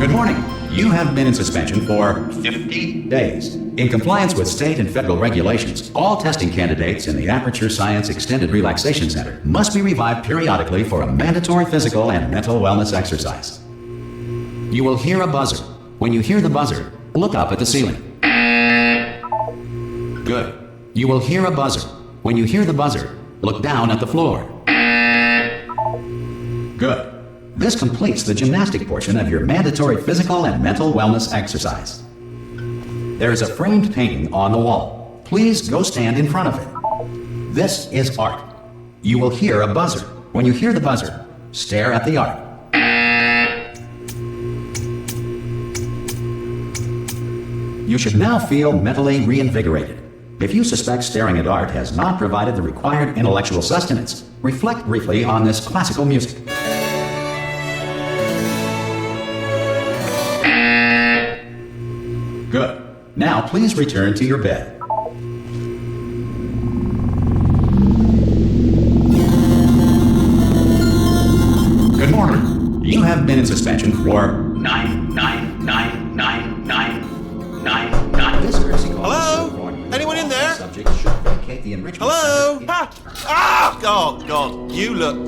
Good morning. You have been in suspension for 50 days. In compliance with state and federal regulations, all testing candidates in the Aperture Science Extended Relaxation Center must be revived periodically for a mandatory physical and mental wellness exercise. You will hear a buzzer. When you hear the buzzer, look up at the ceiling. Good. You will hear a buzzer. When you hear the buzzer, look down at the floor. Good. This completes the gymnastic portion of your mandatory physical and mental wellness exercise. There is a framed painting on the wall. Please go stand in front of it. This is art. You will hear a buzzer. When you hear the buzzer, stare at the art. You should now feel mentally reinvigorated. If you suspect staring at art has not provided the required intellectual sustenance, reflect briefly on this classical music. Good. Now please return to your bed. Good morning. You have been in suspension for 9. This courtesy call. Hello? Anyone in there? Subject should vacate the enrichment Hello? center. Oh, God. You look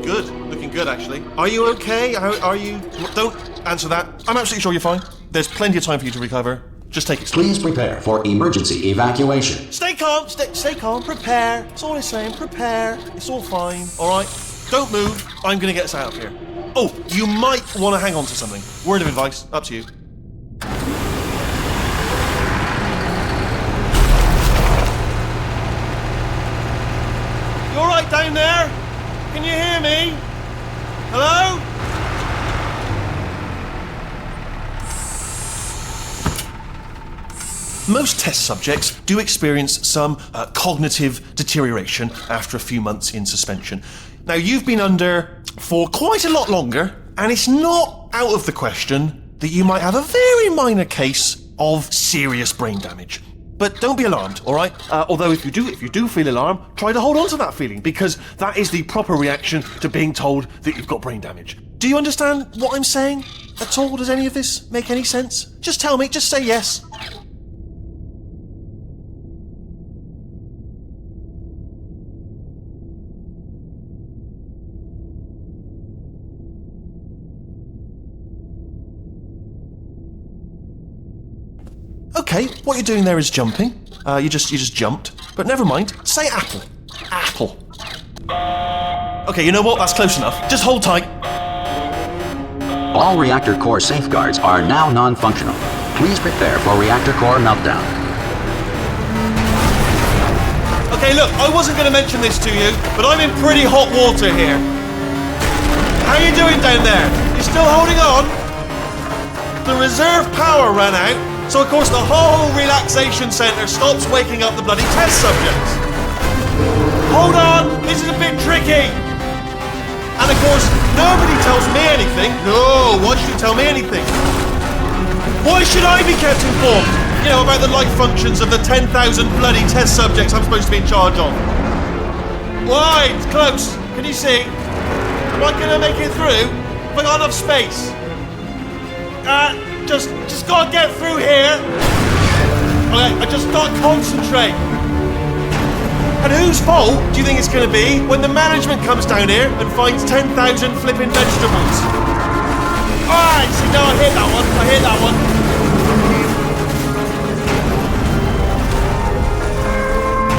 good. Looking good, actually. Are you okay? Are you... Don't answer that. I'm absolutely sure you're fine. There's plenty of time for you to recover. Just take it slow. Please prepare for emergency evacuation. Stay calm. Stay calm. Prepare. That's all I'm saying. Prepare. It's all fine. All right? Don't move. I'm going to get us out of here. Oh, you might want to hang on to something. Word of advice. Up to you. You all right down there? Can you hear me? Hello? Most test subjects do experience some cognitive deterioration after a few months in suspension. Now, you've been under for quite a lot longer, and it's not out of the question that you might have a very minor case of serious brain damage. But don't be alarmed, all right? Although if you do feel alarmed, try to hold on to that feeling, because that is the proper reaction to being told that you've got brain damage. Do you understand what I'm saying at all? Does any of this make any sense? Just tell me, just say yes. Okay, what you're doing there is jumping. You just jumped. But never mind. Say apple. Apple. Okay, you know what? That's close enough. Just hold tight. All reactor core safeguards are now non-functional. Please prepare for reactor core meltdown. Okay, look, I wasn't going to mention this to you, but I'm in pretty hot water here. How you doing down there? You still holding on? The reserve power ran out. So, of course, the whole relaxation centre stops waking up the bloody test subjects. Hold on, this is a bit tricky. And, of course, nobody tells me anything. No, why should you tell me anything? Why should I be kept informed? You know, about the life functions of the 10,000 bloody test subjects I'm supposed to be in charge of. Why? It's close. Can you see? Am I going to make it through? Have I got enough space? Just gotta get through here. Okay, I just gotta concentrate. And whose fault do you think it's gonna be when the management comes down here and finds 10,000 flipping vegetables? Alright, see, now I hit that one.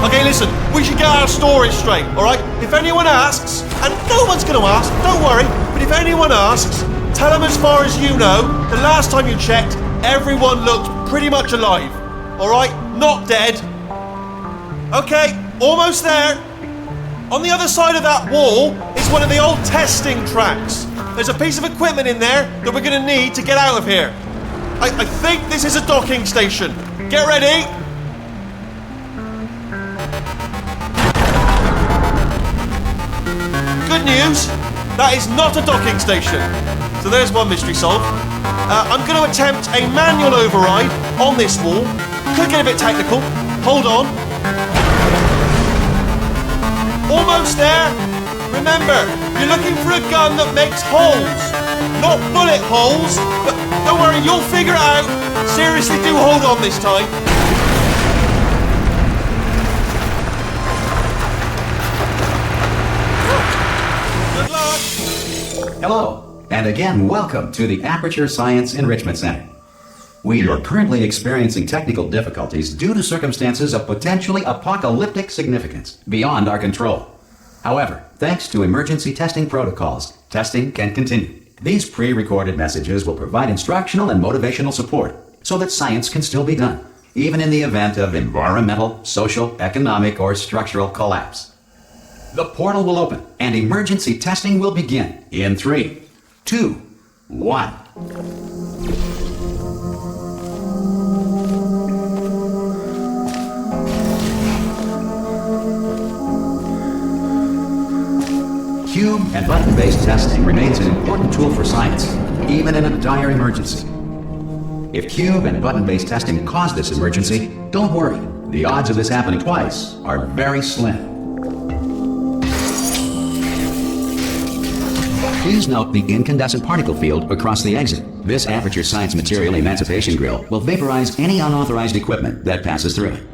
Okay, listen, we should get our stories straight, alright? If anyone asks, and no one's gonna ask, don't worry, but if anyone asks, tell them as far as you know, the last time you checked, everyone looked pretty much alive. Alright? Not dead. Okay, almost there. On the other side of that wall is one of the old testing tracks. There's a piece of equipment in there that we're going to need to get out of here. I think this is a docking station. Get ready. Good news, that is not a docking station. So there's one mystery solved. I'm going to attempt a manual override on this wall. Could get a bit technical. Hold on. Almost there. Remember, you're looking for a gun that makes holes, not bullet holes. But don't worry, you'll figure it out. Seriously, do hold on this time. Good luck. Hello, and again, welcome to the Aperture Science Enrichment Center. We are currently experiencing technical difficulties due to circumstances of potentially apocalyptic significance beyond our control. However, thanks to emergency testing protocols, testing can continue. These pre-recorded messages will provide instructional and motivational support so that science can still be done, even in the event of environmental, social, economic, or structural collapse. The portal will open and emergency testing will begin in 3, 2, 1. Cube and button-based testing remains an important tool for science, even in a dire emergency. If cube and button-based testing caused this emergency, don't worry. The odds of this happening twice are very slim. Please note the incandescent particle field across the exit. This Aperture Science Material Emancipation Grill will vaporize any unauthorized equipment that passes through it.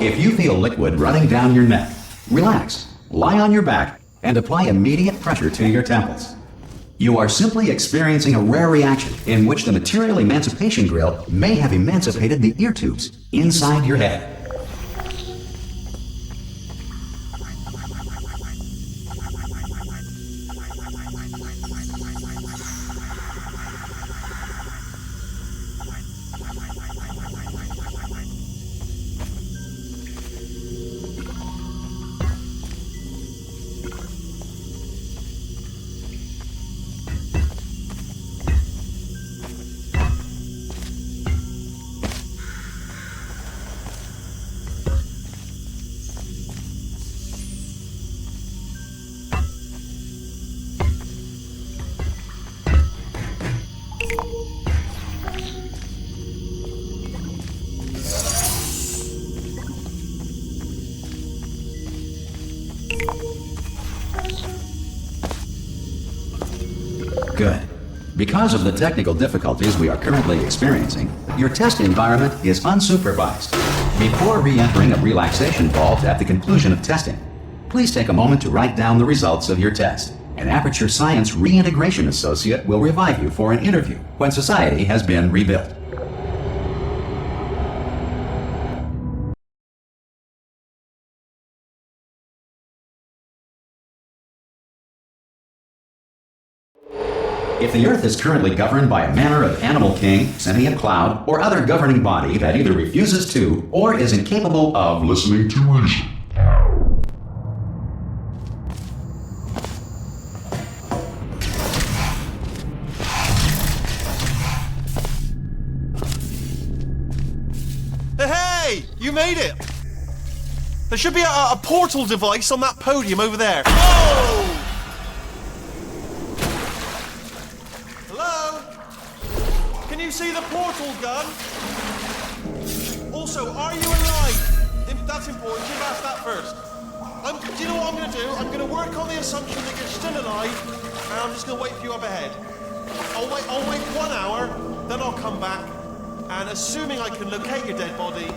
If you feel liquid running down your neck, relax, lie on your back, and apply immediate pressure to your temples. You are simply experiencing a rare reaction in which the Material Emancipation Grill may have emancipated the ear tubes inside your head. Good. Because of the technical difficulties we are currently experiencing, your test environment is unsupervised. Before re-entering a relaxation vault at the conclusion of testing, please take a moment to write down the results of your test. An Aperture Science Reintegration Associate will revive you for an interview when society has been rebuilt. If the Earth is currently governed by a manner of animal king, sentient cloud, or other governing body that either refuses to or is incapable of listening to reason, Hey, you made it! There should be a portal device on that podium over there. Oh! Can you see the portal gun? Also, are you alive? That's important. You've asked that first. Do you know what I'm going to do? I'm going to work on the assumption that you're still alive, and I'm just going to wait for you up ahead. I'll wait 1 hour, then I'll come back, and assuming I can locate your dead body,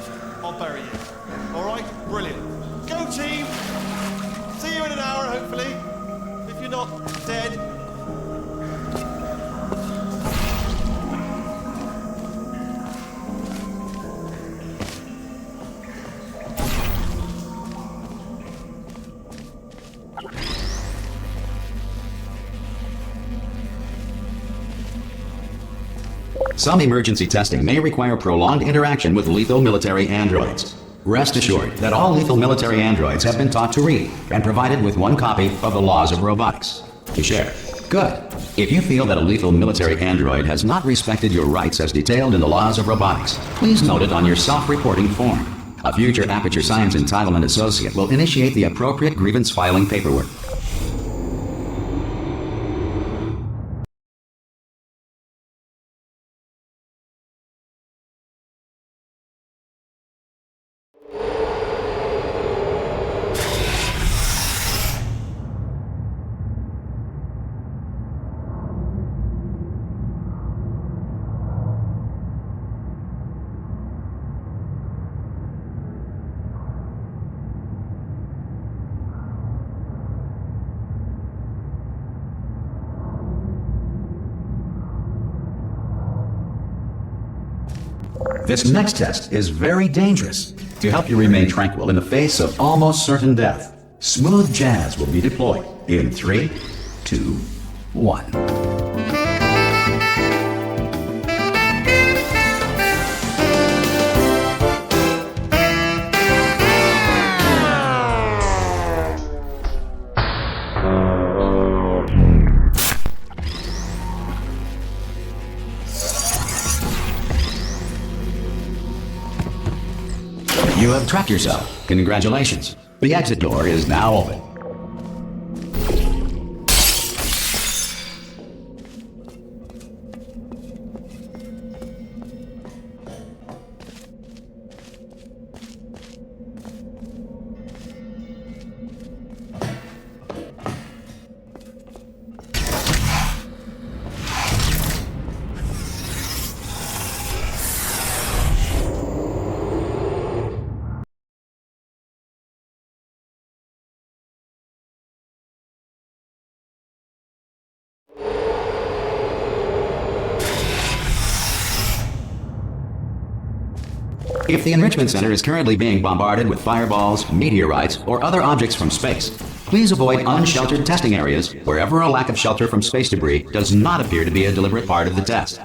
I'll bury you. All right? Brilliant. Go team! See you in an hour, hopefully. If you're not dead. Some emergency testing may require prolonged interaction with lethal military androids. Rest assured that all lethal military androids have been taught to read and provided with 1 copy of the Laws of Robotics to share. Good. If you feel that a lethal military android has not respected your rights as detailed in the Laws of Robotics, please note it on your self-reporting form. A future Aperture Science Entitlement Associate will initiate the appropriate grievance filing paperwork. this next test is very dangerous. To help you remain tranquil in the face of almost certain death, smooth jazz will be deployed in 3, 2, 1. You have trapped yourself. Congratulations. The exit door is now open. If the Enrichment Center is currently being bombarded with fireballs, meteorites, or other objects from space, please avoid unsheltered testing areas wherever a lack of shelter from space debris does not appear to be a deliberate part of the test.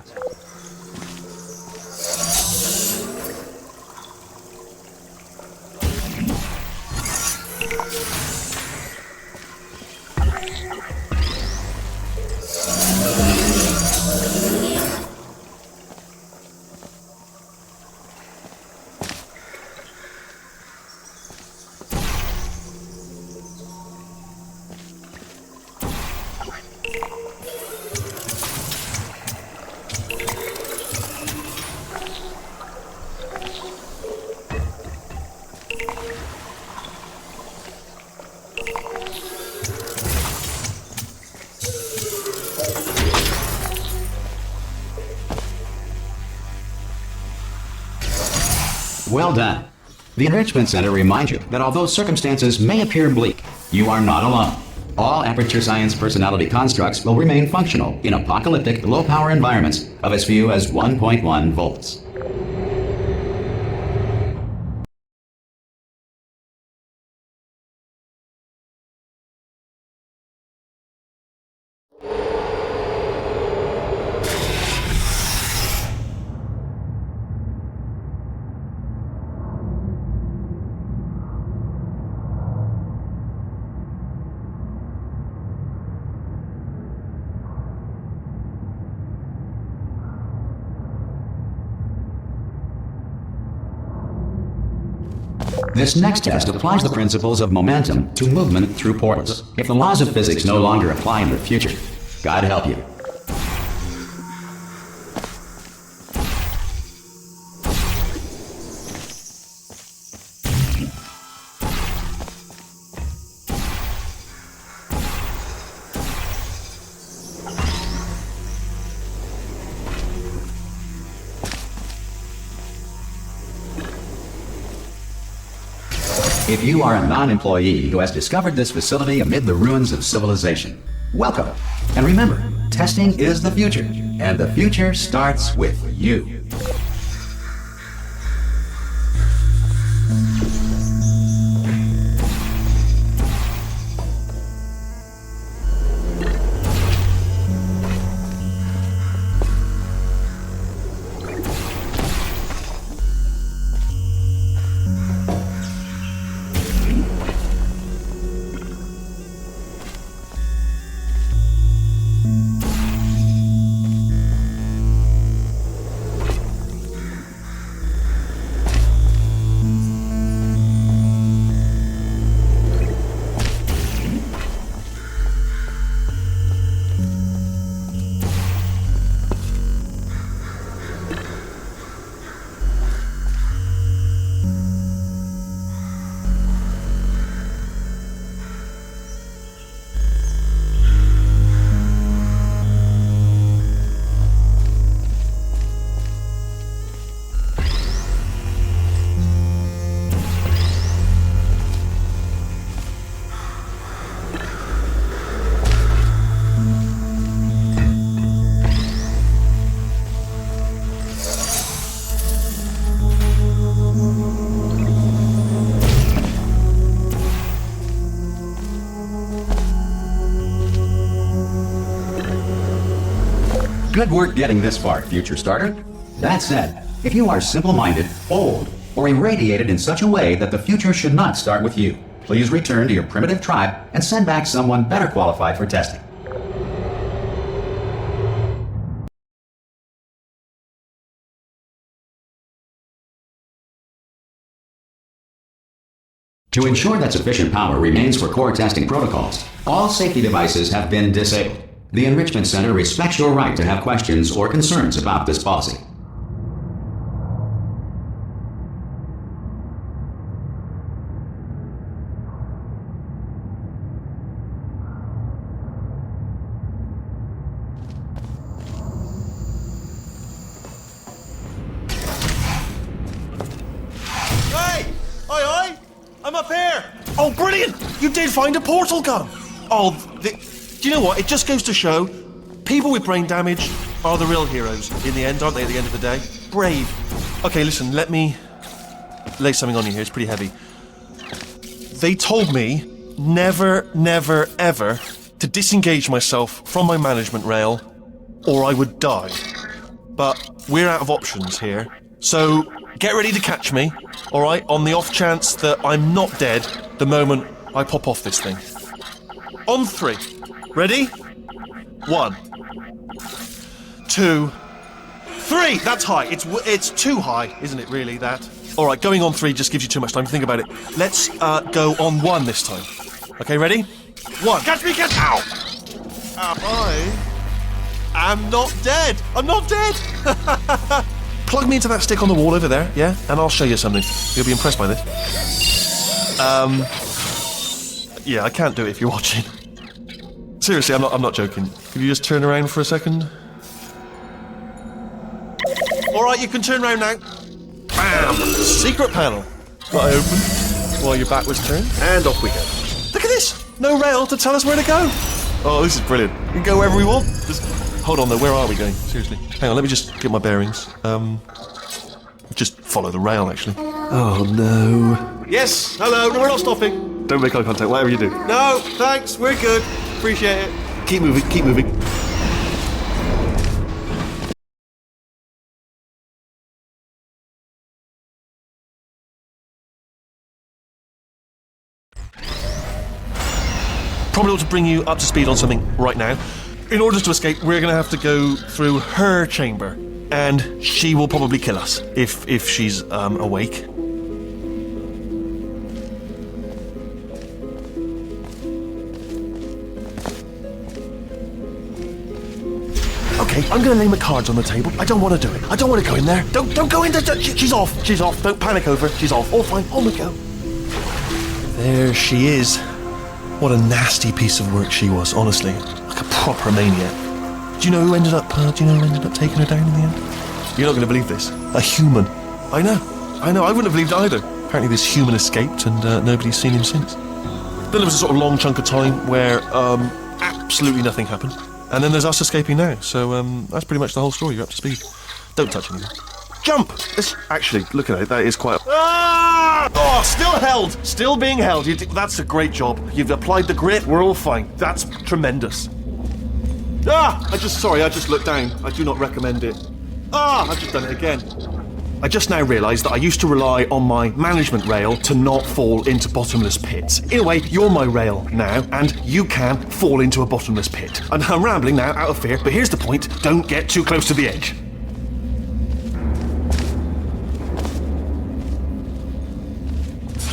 Well done. The Enrichment Center reminds you that although circumstances may appear bleak, you are not alone. All Aperture Science personality constructs will remain functional in apocalyptic, low-power environments of as few as 1.1 volts. This next test applies the principles of momentum to movement through portals. If the laws of physics no longer apply in the future, God help you. If you are a non-employee who has discovered this facility amid the ruins of civilization, welcome. And remember, testing is the future, and the future starts with you. Good work getting this far, future starter. That said, if you are simple-minded, old, or irradiated in such a way that the future should not start with you, please return to your primitive tribe and send back someone better qualified for testing. To ensure that sufficient power remains for core testing protocols, all safety devices have been disabled. The Enrichment Center respects your right to have questions or concerns about this policy. Hey! Oi! I'm up here! Oh, brilliant! You did find a portal gun! Oh, do you know what? It just goes to show, people with brain damage are the real heroes in the end, aren't they, at the end of the day? Brave. Okay, listen, let me lay something on you here. It's pretty heavy. They told me never, never, ever to disengage myself from my management rail or I would die. But we're out of options here, so get ready to catch me, alright, on the off chance that I'm not dead the moment I pop off this thing. On 3. Ready? 1, 2, 3! That's high. It's too high, isn't it, really, that? Alright, going on 3 just gives you too much time to think about it. Let's go on 1 this time. Okay, ready? 1. Catch me, catch! Ow! I am not dead! I'm not dead! Plug me into that stick on the wall over there, yeah? And I'll show you something. You'll be impressed by this. Yeah, I can't do it if you're watching. Seriously, I'm not joking. Could you just turn around for a second? Alright, you can turn around now. Bam! Secret panel. That I open while your back was turned. And off we go. Look at this! No rail to tell us where to go. Oh, this is brilliant. We can go wherever we want. Just hold on though, where are we going? Seriously. Hang on, let me just get my bearings. Just follow the rail, actually. Oh no. Yes, hello, no, we're not stopping. Don't make eye contact, whatever you do. No, thanks, we're good. Appreciate it. Keep moving, keep moving. Probably ought to bring you up to speed on something right now. In order to escape, we're going to have to go through her chamber, and she will probably kill us if she's awake. Okay, I'm going to lay my cards on the table. I don't want to do it. I don't want to go in there. Don't go in there. She's off. She's off. Don't panic over. She's off. All fine. On we go. There she is. What a nasty piece of work she was, honestly. Like a proper maniac. Do you know who ended up taking her down in the end? You're not going to believe this. A human. I know. I wouldn't have believed either. Apparently this human escaped and nobody's seen him since. Then there was a sort of long chunk of time where absolutely nothing happened. And then there's us escaping now. So that's pretty much the whole story. You're up to speed. Don't touch anything. Jump! Actually, look at it. That is quite... Ah! Oh, still held! Still being held. That's a great job. You've applied the grit. We're all fine. That's tremendous. Ah! I just looked down. I do not recommend it. Ah! I've just done it again. I just now realised that I used to rely on my management rail to not fall into bottomless pits. In a way, you're my rail now, and you can fall into a bottomless pit. And I'm rambling now, out of fear, but here's the point. Don't get too close to the edge.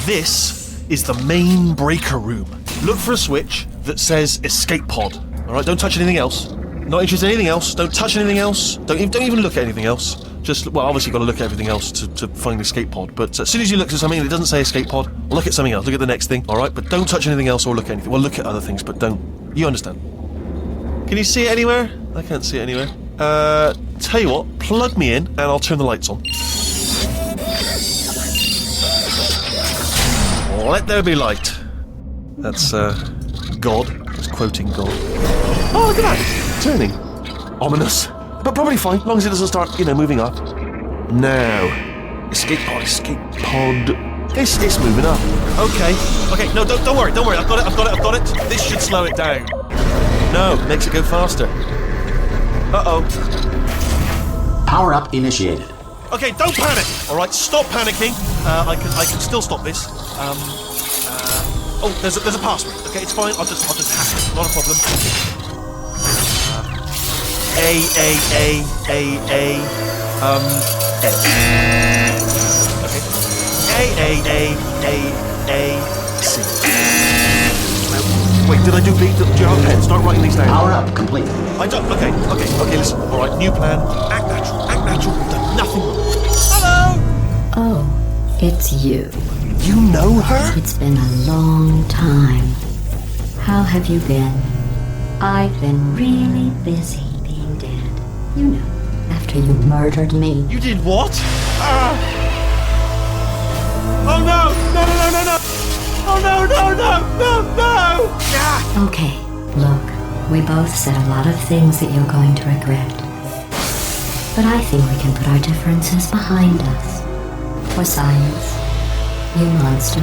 This is the main breaker room. Look for a switch that says escape pod. Alright, don't touch anything else. Not interested in anything else. Don't touch anything else. Don't even look at anything else. Just, well, obviously you've got to look at everything else to find the escape pod. But as soon as you look at something and it doesn't say escape pod, look at something else. Look at the next thing, alright? But don't touch anything else or look at anything. Well, look at other things, but don't. You understand. Can you see it anywhere? I can't see it anywhere. Tell you what, plug me in and I'll turn the lights on. Let there be light. That's, God. Just quoting God. Oh, look at that! Turning. Ominous. But probably fine, as long as it doesn't start, moving up. Now. Escape pod. It's moving up. Okay, no, don't worry. I've got it. This should slow it down. No, makes it go faster. Uh-oh. Power up initiated. Okay, don't panic. All right, stop panicking. I can still stop this. Oh, there's a password. Okay, it's fine. I'll just hack it. Not a problem. S. Okay. C. Wait, did I do B? Do you have a pen? Start writing these down. Power up complete. I don't. Okay. Listen. All right, new plan. Act natural. Act natural. We've done nothing wrong. Hello. Oh, it's you. You know her? It's been a long time. How have you been? I've been really busy being dead. You know, after you murdered me. You did what? Oh no! No! Oh no! No! Yeah. Okay, look, we both said a lot of things that you're going to regret. But I think we can put our differences behind us. For science, you monster.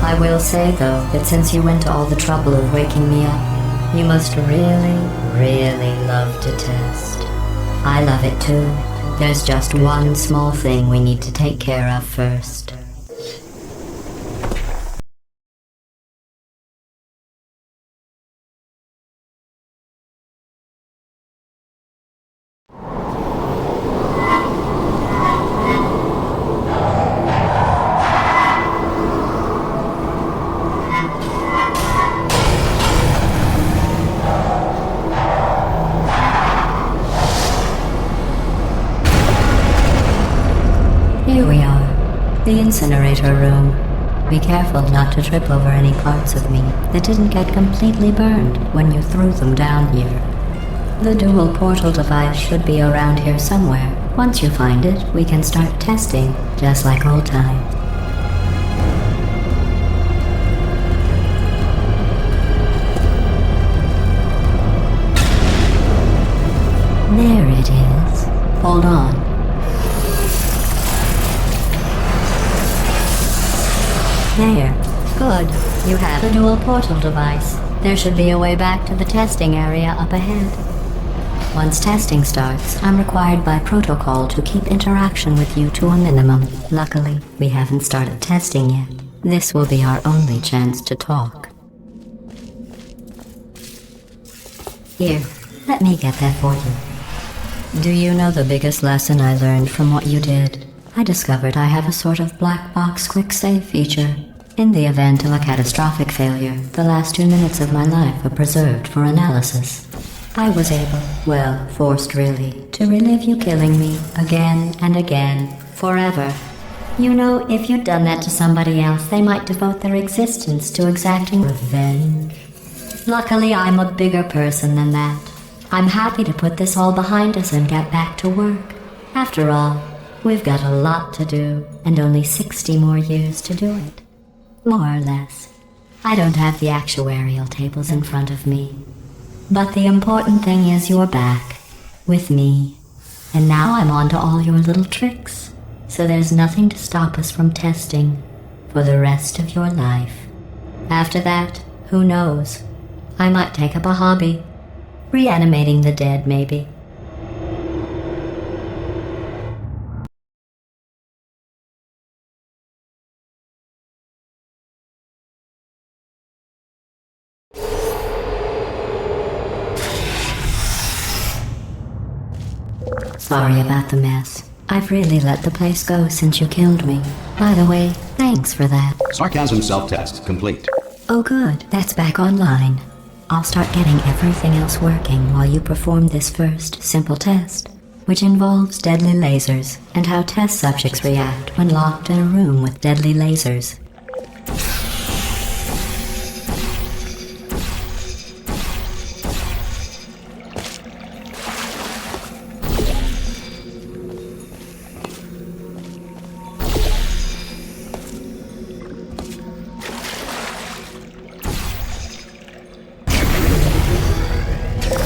I will say, though, that since you went to all the trouble of waking me up, you must really, really love to test. I love it too. There's just one small thing we need to take care of first. Here we are, the incinerator room. Be careful not to trip over any parts of me that didn't get completely burned when you threw them down here. The dual portal device should be around here somewhere. Once you find it, we can start testing, just like old times. There it is. Hold on. There. Good. You have the dual portal device. There should be a way back to the testing area up ahead. Once testing starts, I'm required by protocol to keep interaction with you to a minimum. Luckily, we haven't started testing yet. This will be our only chance to talk. Here, let me get that for you. Do you know the biggest lesson I learned from what you did? I discovered I have a sort of black box quick save feature. In the event of a catastrophic failure, the last 2 minutes of my life are preserved for analysis. I was able, well, forced really, to relive you killing me again and again, forever. You know, if you'd done that to somebody else, they might devote their existence to exacting revenge. Luckily, I'm a bigger person than that. I'm happy to put this all behind us and get back to work. After all, we've got a lot to do, and only 60 more years to do it. More or less. I don't have the actuarial tables in front of me. But the important thing is you're back, with me. And now I'm on to all your little tricks. So there's nothing to stop us from testing for the rest of your life. After that, who knows? I might take up a hobby. Reanimating the dead, maybe. Sorry about the mess. I've really let the place go since you killed me. By the way, thanks for that. Sarcasm self-test complete. Oh good, that's back online. I'll start getting everything else working while you perform this first, simple test, which involves deadly lasers and how test subjects react when locked in a room with deadly lasers.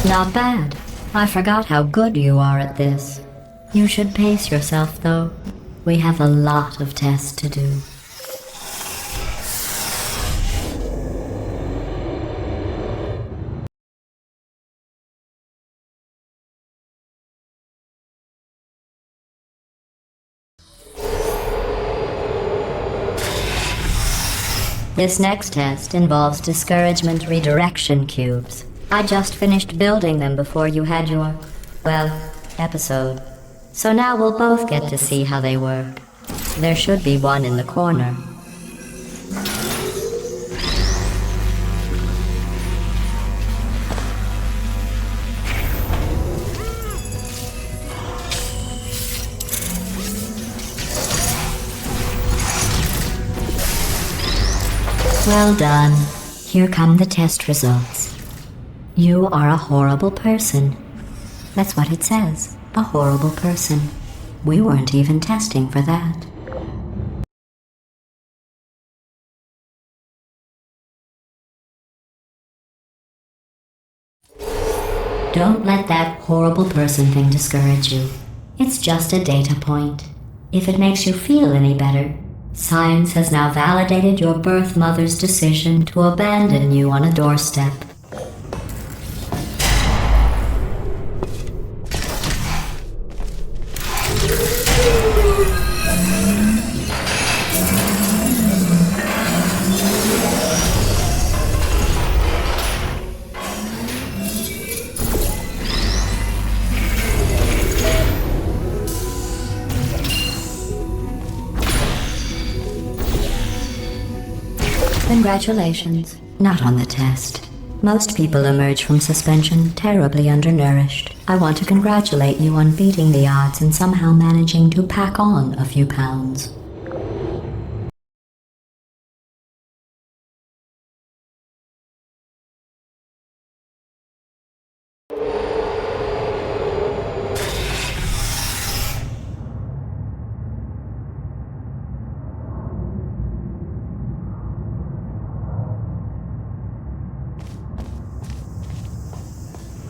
Not bad. I forgot how good you are at this. You should pace yourself, though. We have a lot of tests to do. This next test involves discouragement redirection cubes. I just finished building them before you had your, well, episode. So now we'll both get to see how they work. There should be one in the corner. Well done. Here come the test results. You are a horrible person. That's what it says. A horrible person. We weren't even testing for that. Don't let that horrible person thing discourage you. It's just a data point. If it makes you feel any better, science has now validated your birth mother's decision to abandon you on a doorstep. Congratulations. Not on the test. Most people emerge from suspension terribly undernourished. I want to congratulate you on beating the odds and somehow managing to pack on a few pounds.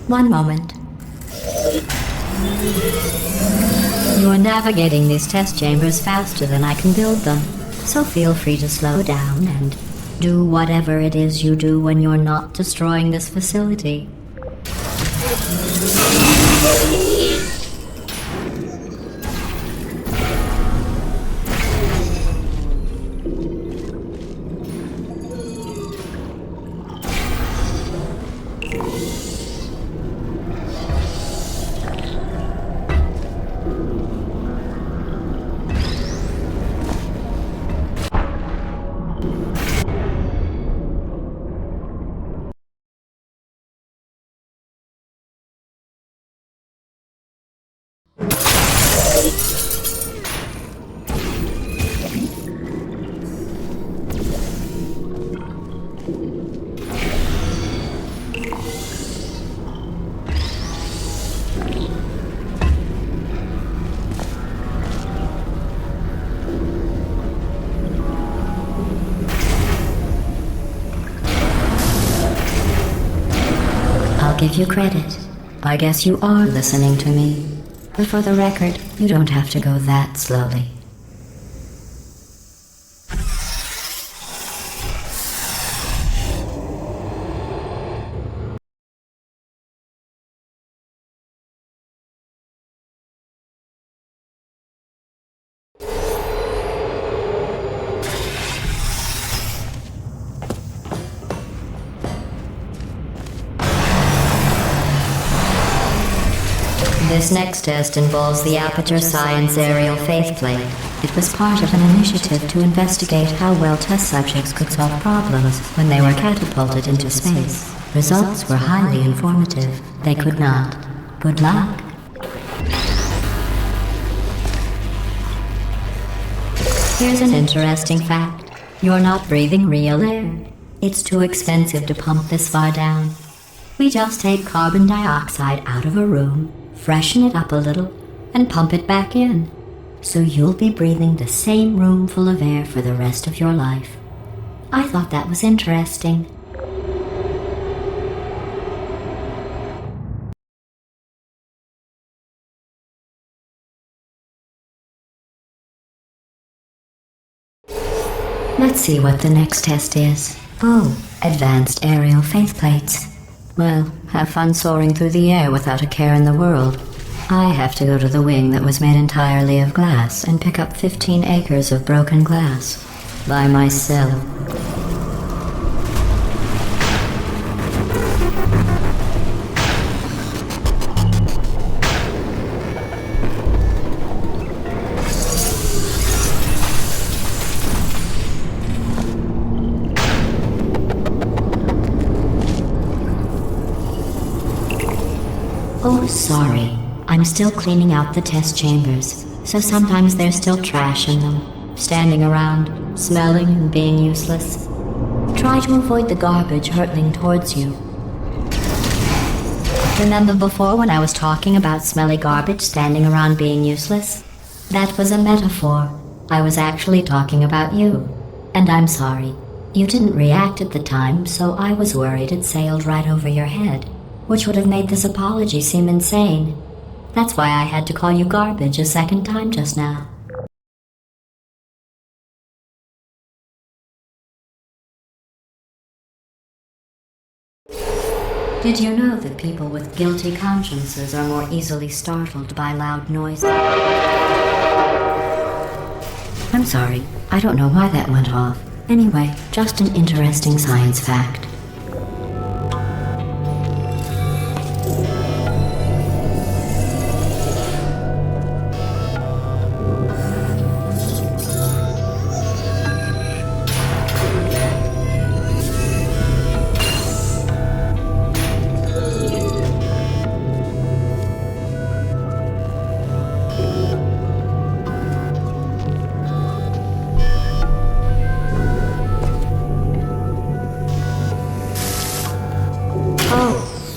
One moment. You are navigating these test chambers faster than I can build them, so feel free to slow down and do whatever it is you do when you're not destroying this facility. I'll give you credit. I guess you are listening to me. But for the record, you don't have to go that slowly. This next test involves the Aperture Science Aerial Faithplate. It was part of an initiative to investigate how well test subjects could solve problems when they were catapulted into space. Results were highly informative. They could not. Good luck. Here's an interesting fact. You're not breathing real air. It's too expensive to pump this far down. We just take carbon dioxide out of a room, freshen it up a little, and pump it back in. So you'll be breathing the same room full of air for the rest of your life. I thought that was interesting. Let's see what the next test is. Oh, advanced aerial faithplates. Well, have fun soaring through the air without a care in the world. I have to go to the wing that was made entirely of glass and pick up 15 acres of broken glass. By myself. sorry. I'm still cleaning out the test chambers, so sometimes there's still trash in them, standing around, smelling and being useless. Try to avoid the garbage hurtling towards you. Remember before when I was talking about smelly garbage standing around being useless? That was a metaphor. I was actually talking about you. And I'm sorry. You didn't react at the time, so I was worried it sailed right over your head, which would have made this apology seem insane. That's why I had to call you garbage a second time just now. Did you know that people with guilty consciences are more easily startled by loud noises? I'm sorry, I don't know why that went off. Anyway, just an interesting science fact.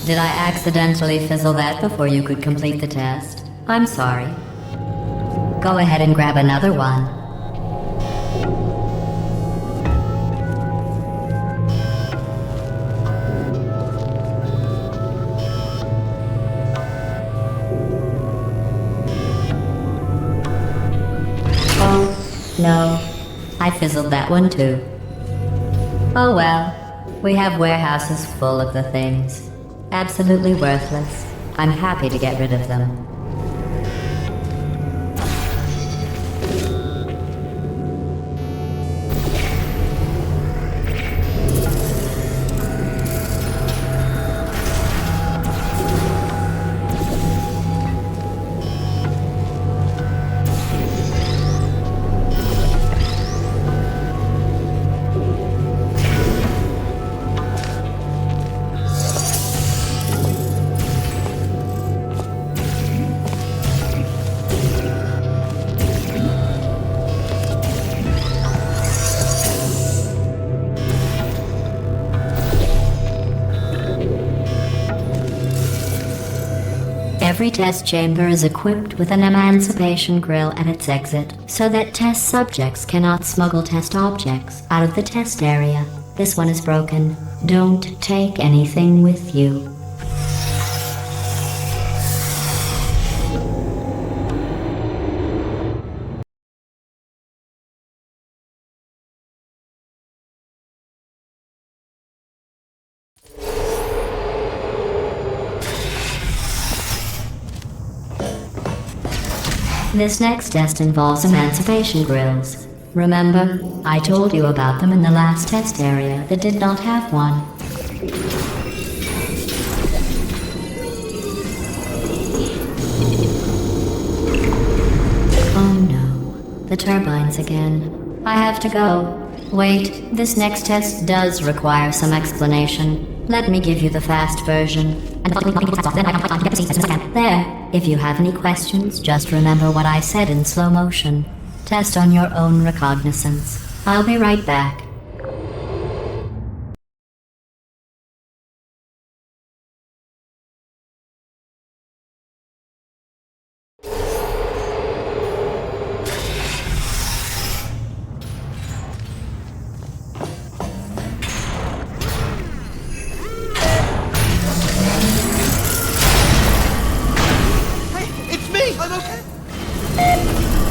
Did I accidentally fizzle that before you could complete the test? I'm sorry. Go ahead and grab another one. Oh, no. I fizzled that one too. Oh well. We have warehouses full of the things. Absolutely worthless. I'm happy to get rid of them. Every test chamber is equipped with an emancipation grill at its exit, so that test subjects cannot smuggle test objects out of the test area. This one is broken. Don't take anything with you. This next test involves emancipation grills. Remember, I told you about them in the last test area that did not have one. Oh no, the turbines again. I have to go. Wait, this next test does require some explanation. Let me give you the fast version. There. If you have any questions, just remember what I said in slow motion. Test on your own recognizance. I'll be right back.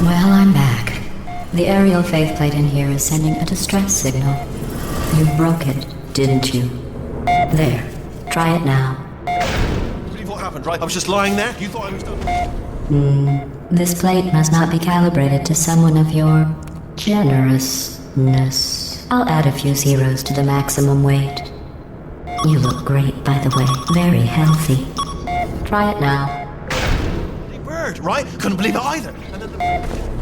Well, I'm back. The aerial faceplate in here is sending a distress signal. You broke it, didn't you? There. Try it now. Believe what happened, right? I was just lying there. You thought I was done. This plate must not be calibrated to someone of your generousness. I'll add a few zeros to the maximum weight. You look great, by the way. Very healthy. Try it now. Bird, right? Couldn't believe it either.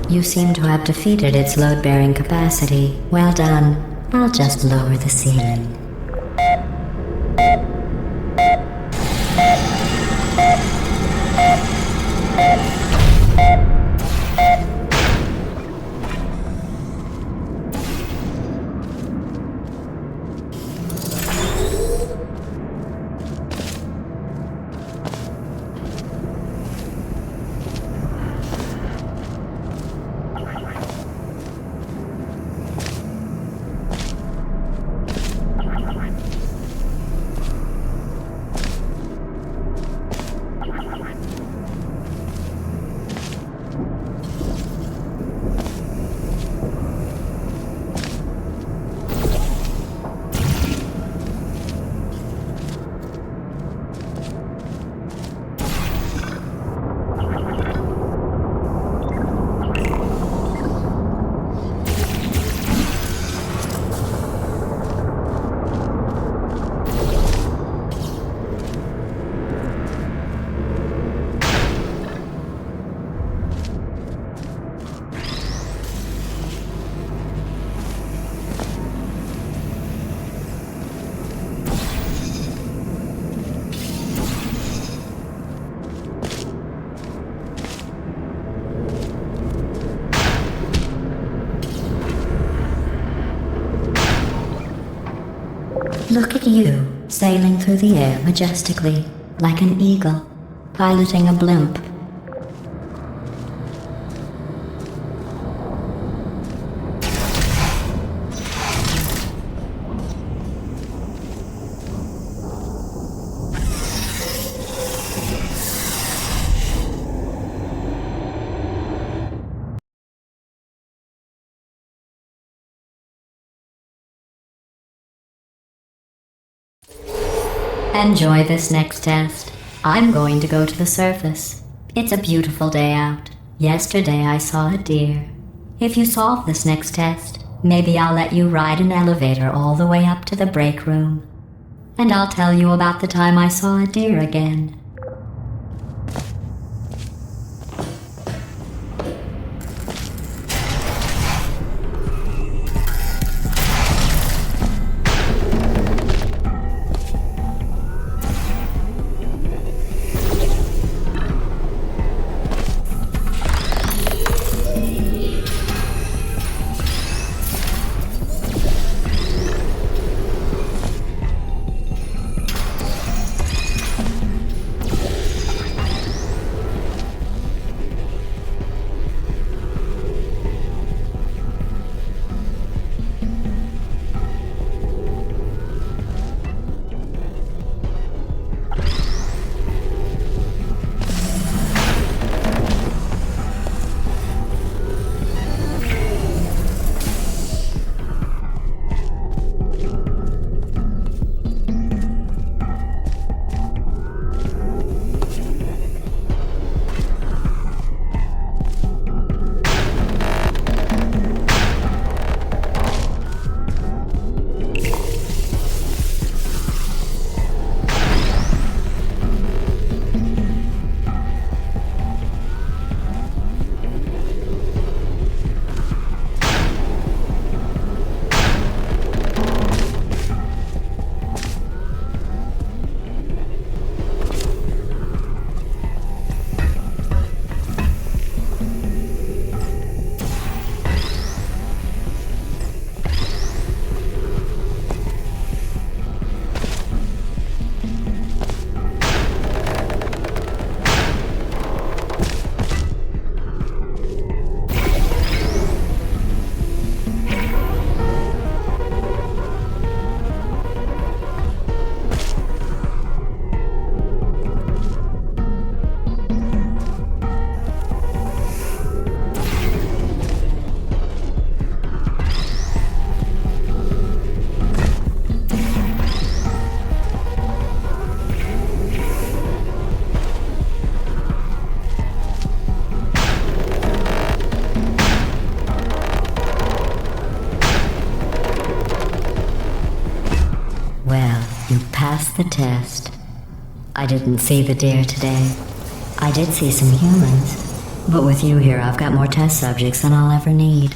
You seem to have defeated its load-bearing capacity. Well done. I'll just lower the ceiling. Look at you, sailing through the air majestically, like an eagle, piloting a blimp. Enjoy this next test. I'm going to go to the surface. It's a beautiful day out. Yesterday I saw a deer. If you solve this next test, maybe I'll let you ride an elevator all the way up to the break room. And I'll tell you about the time I saw a deer again. The test. I didn't see the deer today. I did see some humans, but with you here I've got more test subjects than I'll ever need.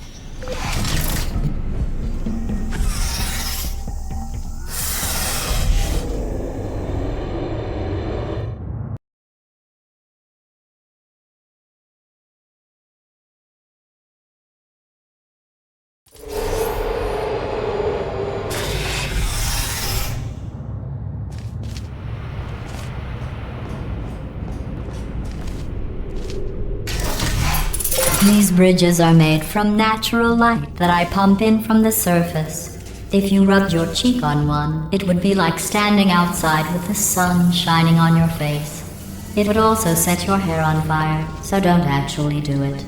These bridges are made from natural light that I pump in from the surface. If you rubbed your cheek on one, it would be like standing outside with the sun shining on your face. It would also set your hair on fire, so don't actually do it.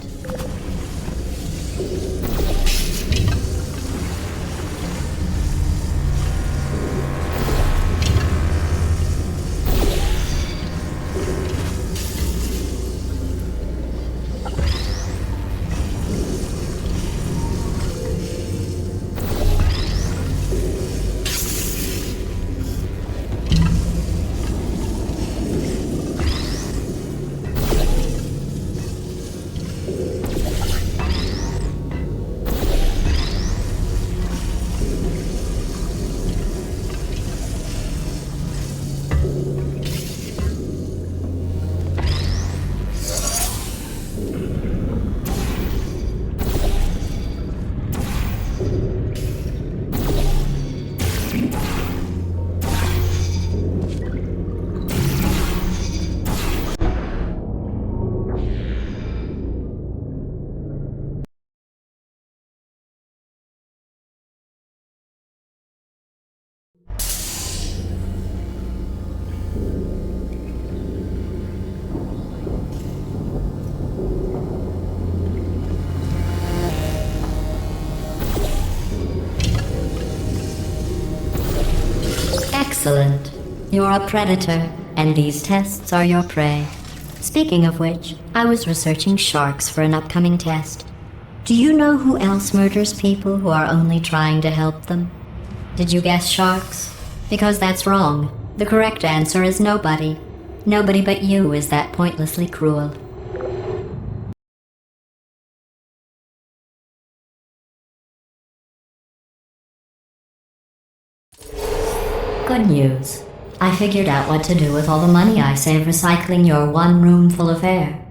Excellent. You're a predator, and these tests are your prey. Speaking of which, I was researching sharks for an upcoming test. Do you know who else murders people who are only trying to help them? Did you guess sharks? Because that's wrong. The correct answer is nobody. Nobody but you is that pointlessly cruel. Good news. I figured out what to do with all the money I save recycling your one room full of air.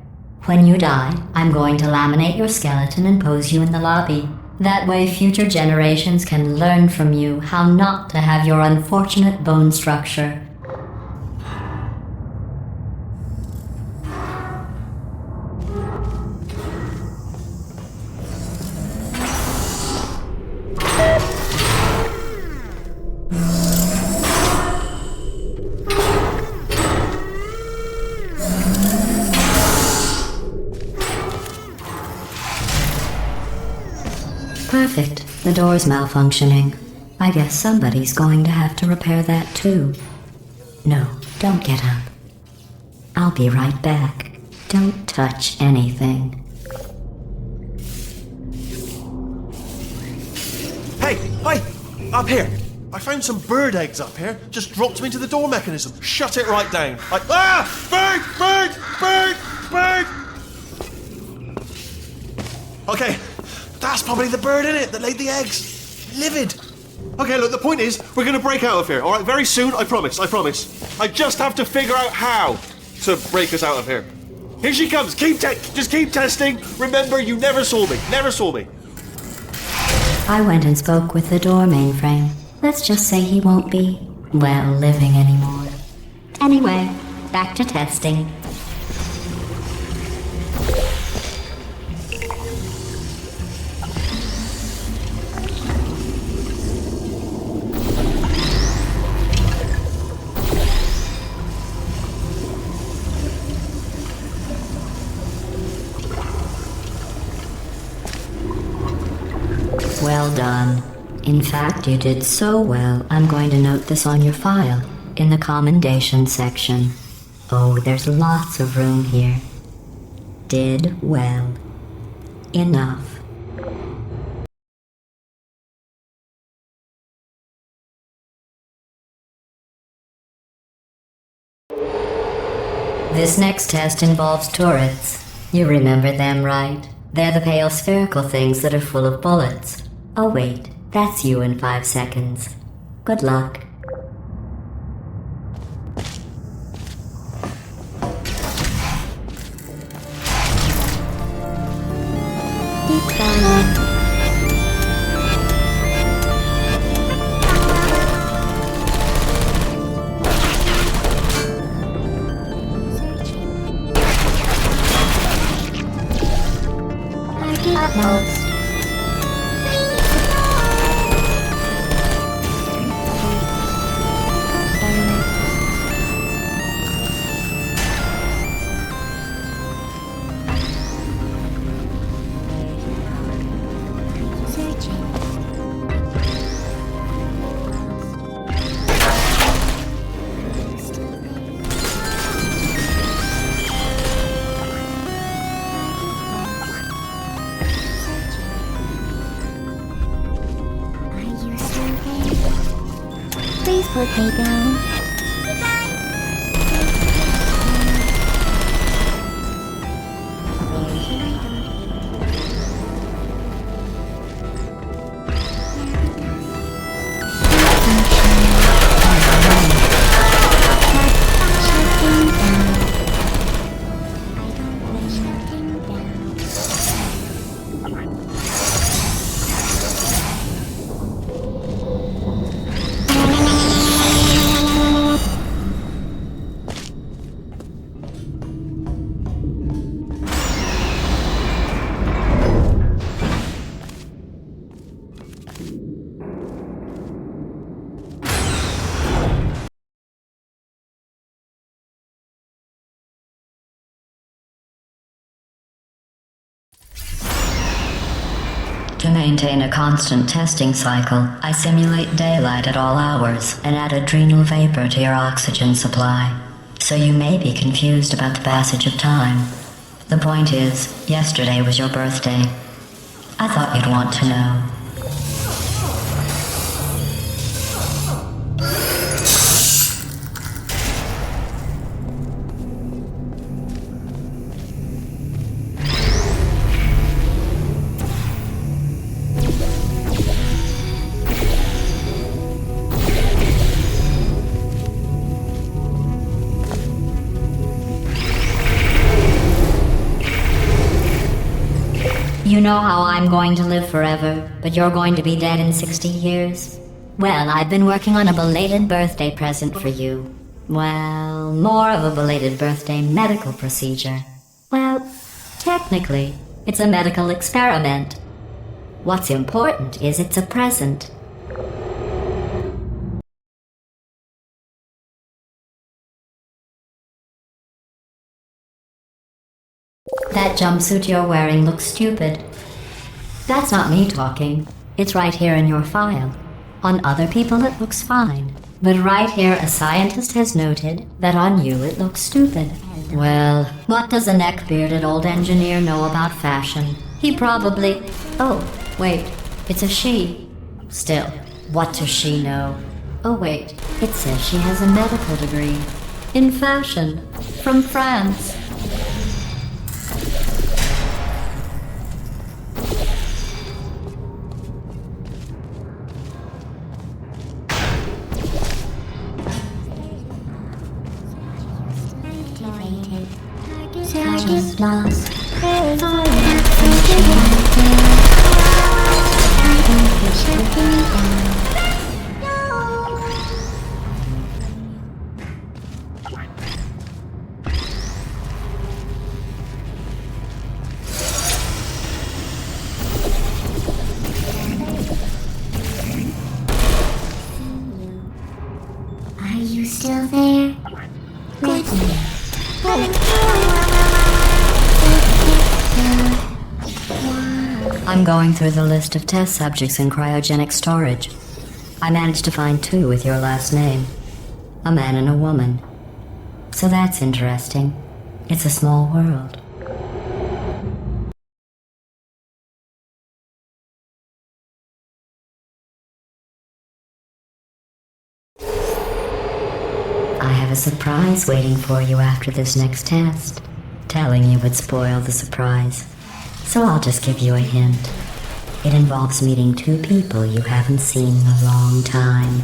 When you die, I'm going to laminate your skeleton and pose you in the lobby. That way future generations can learn from you how not to have your unfortunate bone structure. Perfect. The door's malfunctioning. I guess somebody's going to have to repair that too. No, don't get up. I'll be right back. Don't touch anything. Hey, hi! Up here! I found some bird eggs up here. Just dropped them into the door mechanism. Shut it right down. Bird! Okay, that's probably the bird in it that laid the eggs. Livid. Okay, look, the point is, we're gonna break out of here, alright? Very soon, I promise. I just have to figure out how to break us out of here. Here she comes. Just keep testing. Remember, you never saw me. I went and spoke with the door mainframe. Let's just say he won't be, well, living anymore. Anyway, back to testing. Well done. In fact, you did so well, I'm going to note this on your file, in the commendation section. Oh, there's lots of room here. Did well. Enough. This next test involves turrets. You remember them, right? They're the pale spherical things that are full of bullets. Oh wait, that's you in 5 seconds. Good luck. Deep down. Utmost. Please put me down. To maintain a constant testing cycle, I simulate daylight at all hours and add adrenal vapor to your oxygen supply. So you may be confused about the passage of time. The point is, yesterday was your birthday. I thought you'd want to know. You know how I'm going to live forever, but you're going to be dead in 60 years? Well, I've been working on a belated birthday present for you. Well, more of a belated birthday medical procedure. Well, technically, it's a medical experiment. What's important is it's a present. That jumpsuit you're wearing looks stupid. That's not me talking. It's right here in your file. On other people it looks fine. But right here a scientist has noted that on you it looks stupid. Well, what does a neck-bearded old engineer know about fashion? He probably... Oh, wait, it's a she. Still, what does she know? Oh wait, it says she has a medical degree. In fashion. From France. Target lost. Are you still there? Good. I'm going through the list of test subjects in cryogenic storage. I managed to find 2 with your last name. A man and a woman. So that's interesting. It's a small world. I have a surprise waiting for you after this next test. Telling you would spoil the surprise. So I'll just give you a hint. It involves meeting 2 people you haven't seen in a long time.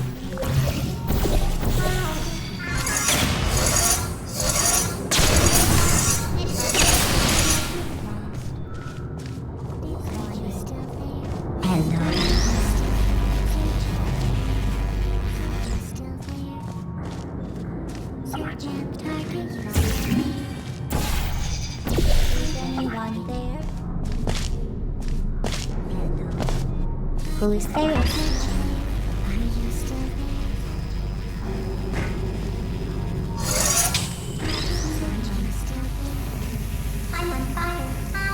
Hello. Sergeant, anyone there? Hello. Who is there? Are you still there? Sergeant, still there? I'm on fire. Ow!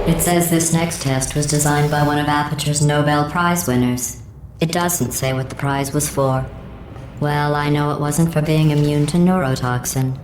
It says this next test was designed by one of Aperture's Nobel Prize winners. It doesn't say what the prize was for. Well, I know it wasn't for being immune to neurotoxin.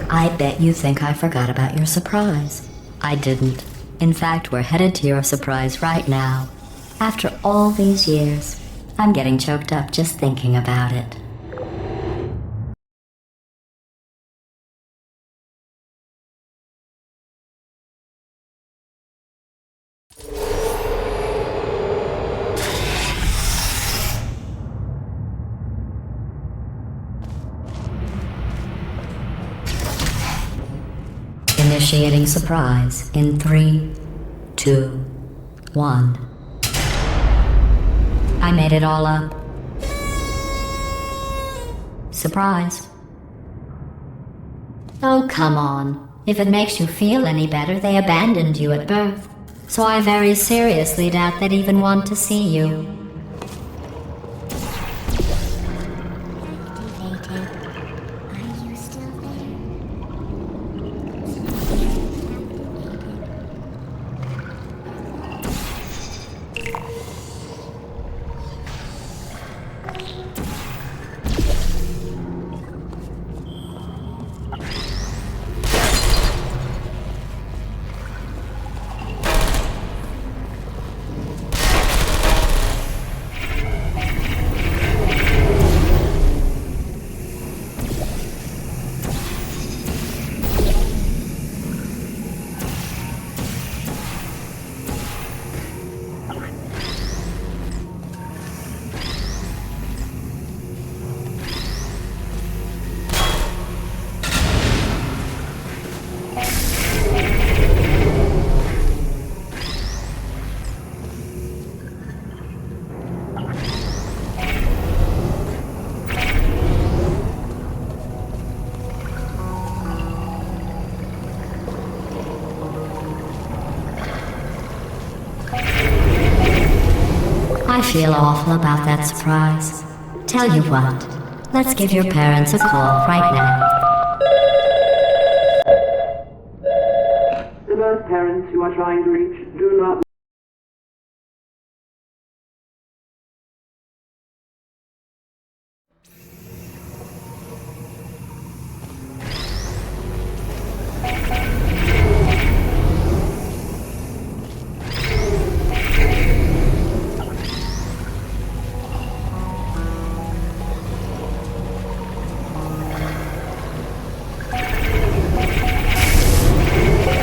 I bet you think I forgot about your surprise. I didn't. In fact, we're headed to your surprise right now. After all these years, I'm getting choked up just thinking about it. Initiating surprise in 3, 2, 1. I made it all up. Surprise. Oh, come on. If it makes you feel any better, they abandoned you at birth. So I very seriously doubt they'd even want to see you. Are you still there? I feel awful about that surprise. Tell you what, let's give your parents a call right now. The birth parents you are trying to reach do not.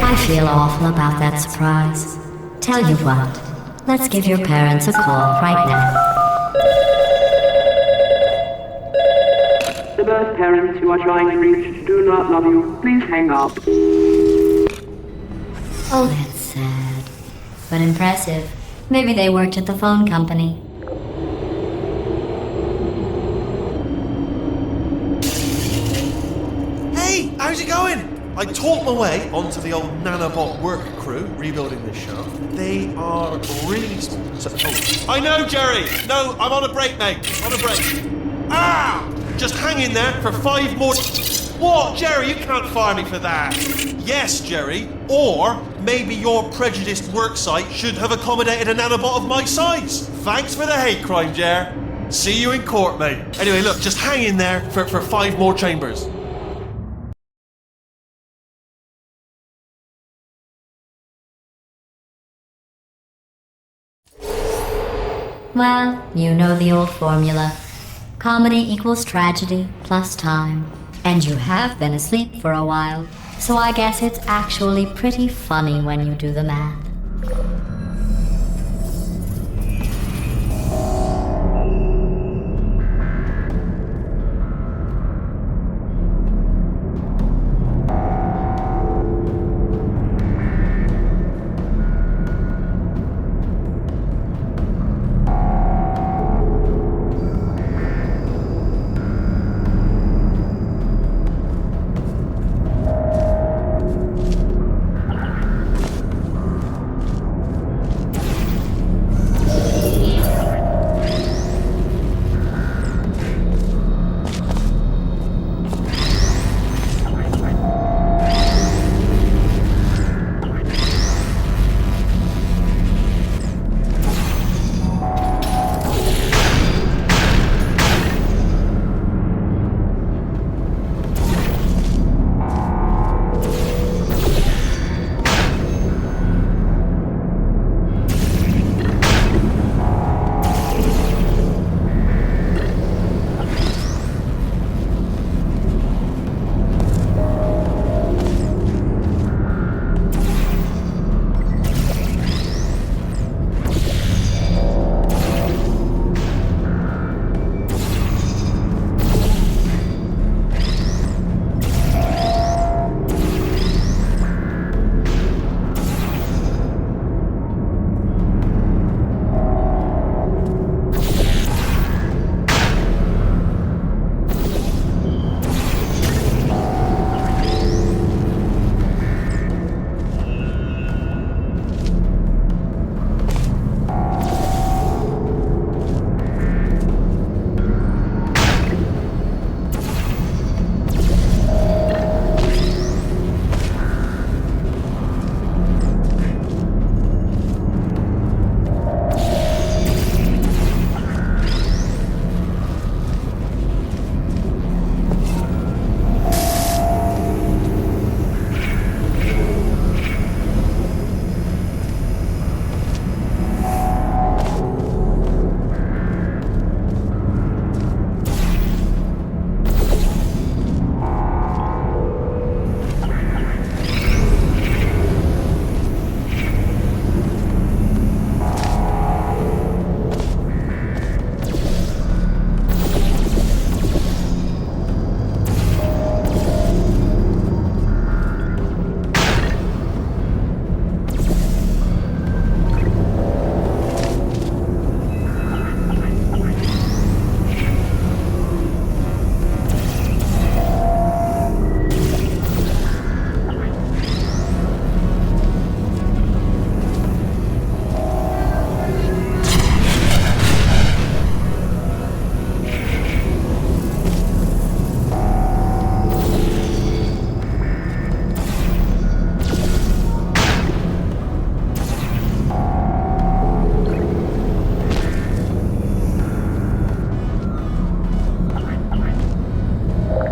I feel awful about that surprise. Tell you what, let's give your parents a call right now. The birth parents you are trying to reach do not love you. Please hang up. Oh, that's sad. But impressive. Maybe they worked at the phone company. Hey, how's it going? I talked my way onto the old nanobot work crew rebuilding this shaft. They are really small. I know, Jerry! No, I'm on a break, mate. On a break. Ah! Just hang in there for 5 more... What? Jerry, you can't fire me for that. Yes, Jerry. Or maybe your prejudiced work site should have accommodated a nanobot of my size. Thanks for the hate crime, Jer. See you in court, mate. Anyway, look, just hang in there for 5 more chambers. Well, you know the old formula. Comedy equals tragedy plus time. And you have been asleep for a while, so I guess it's actually pretty funny when you do the math.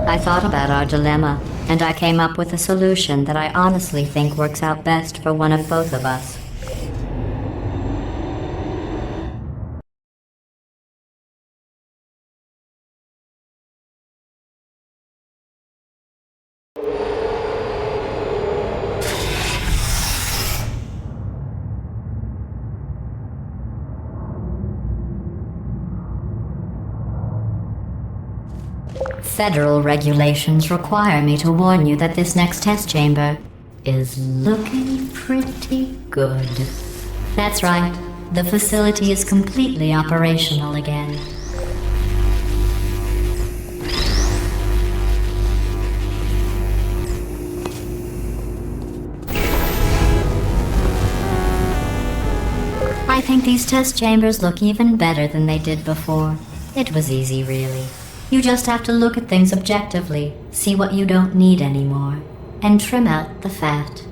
I thought about our dilemma, and I came up with a solution that I honestly think works out best for one of both of us. Federal regulations require me to warn you that this next test chamber is looking pretty good. That's right, the facility is completely operational again. I think these test chambers look even better than they did before. It was easy, really. You just have to look at things objectively, see what you don't need anymore, and trim out the fat.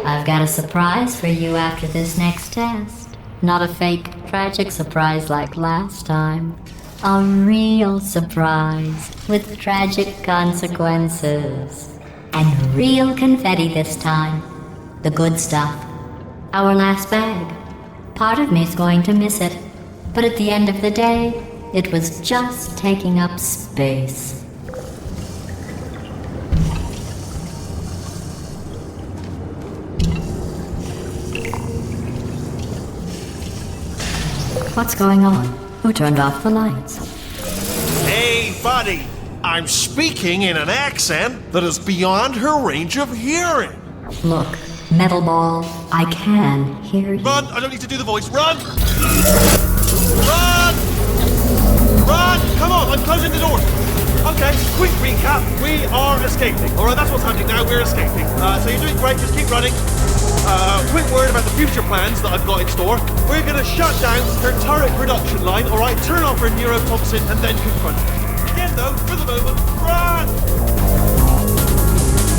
I've got a surprise for you after this next test. Not a fake, tragic surprise like last time. A real surprise with tragic consequences. And real confetti this time. The good stuff. Our last bag. Part of me's going to miss it. But at the end of the day, it was just taking up space. What's going on? Who turned off the lights? Hey, buddy! I'm speaking in an accent that is beyond her range of hearing. Look, Metal Ball, I can hear you. Run! I don't need to do the voice. Run! Run! Run! Come on, I'm closing the door. Okay, quick recap. We are escaping. Alright, that's what's happening now. We're escaping. So you're doing great. Just keep running. Quick word about the future plans that I've got in store. We're gonna shut down her turret production line, alright? Turn off her neurotoxin and then confront her. Again though, for the moment, run!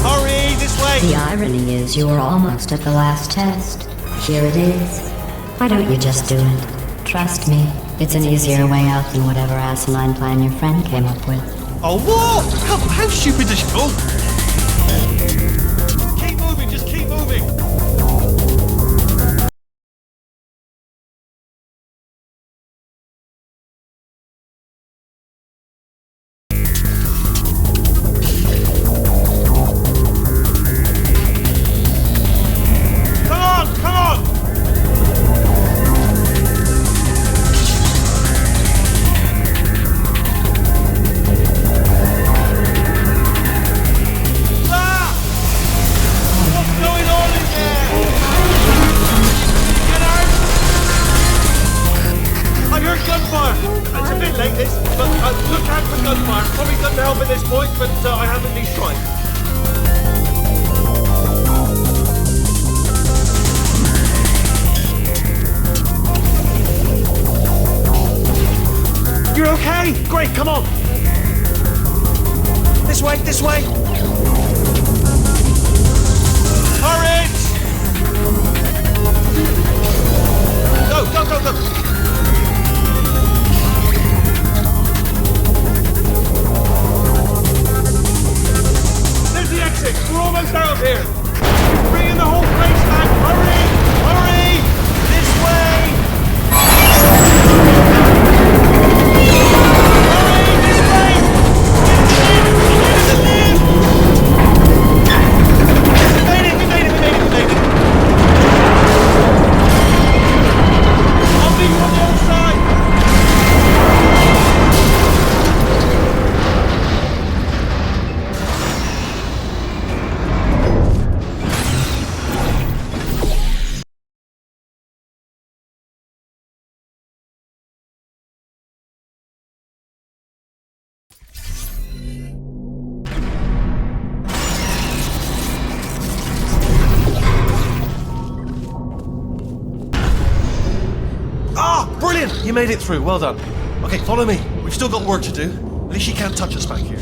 Hurry, this way! The irony is you were almost at the last test. Here it is. Why don't you just do it? Trust me, it's an easier way out than whatever asinine plan your friend came up with. Oh, what? How stupid is she? Oh! Keep moving, just keep moving! Great, come on! This way, this way! Hurry! Go, go, go, go! There's the exit! We're almost out of here! Bring in the whole place back! Hurry! Hurry! This way! Brilliant! You made it through, well done. Okay, follow me. We've still got work to do. At least she can't touch us back here.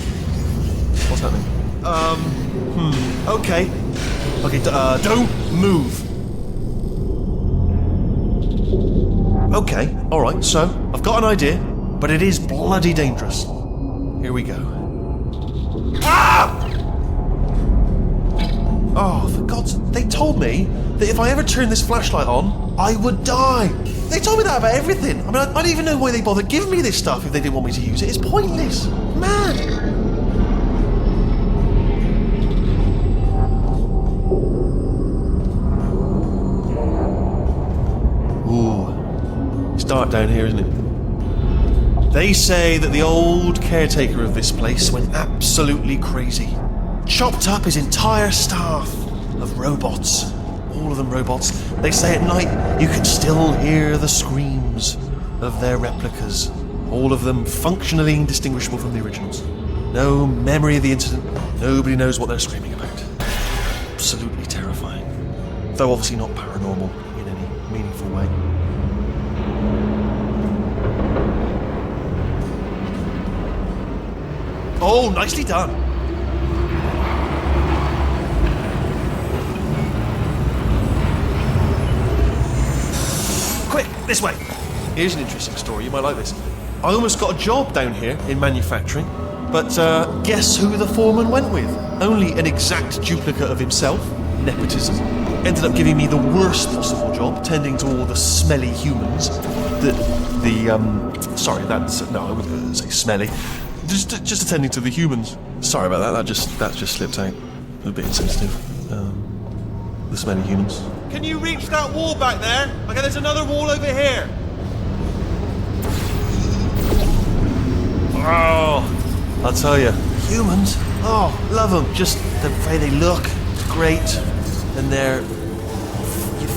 What's happening? Okay. Okay, don't move. Okay, alright, so, I've got an idea, but it is bloody dangerous. Here we go. Ah! Oh, for God's sake, they told me that if I ever turn this flashlight on, I would die. They told me that about everything. I mean, I don't even know why they bothered giving me this stuff if they didn't want me to use it. It's pointless. Man. Ooh. It's dark down here, isn't it? They say that the old caretaker of this place went absolutely crazy. Chopped up his entire staff of robots. All of them robots. They say at night you can still hear the screams of their replicas. All of them functionally indistinguishable from the originals. No memory of the incident. Nobody knows what they're screaming about. Absolutely terrifying. Though obviously not paranormal in any meaningful way. Oh, nicely done. quick, this way. Here's an interesting story, you might like this. I almost got a job down here in manufacturing, but guess who the foreman went with? Only an exact duplicate of himself, nepotism. Ended up giving me the worst possible job, tending to all the smelly humans. Sorry, no, I wasn't going to say smelly. Just attending to the humans. Sorry about that, that just slipped out. A bit insensitive. The smelly humans. Can you reach that wall back there? Okay, there's another wall over here. Oh, I'll tell you, humans, oh, love them. Just the way they look, it's great. And their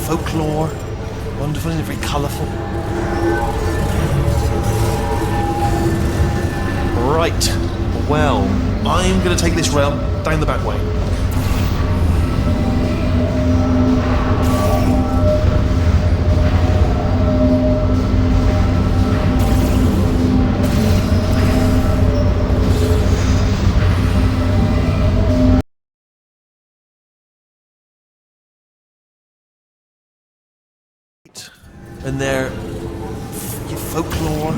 folklore, wonderful and very colourful. Right, well, I'm going to take this rail down the back way. And their folklore,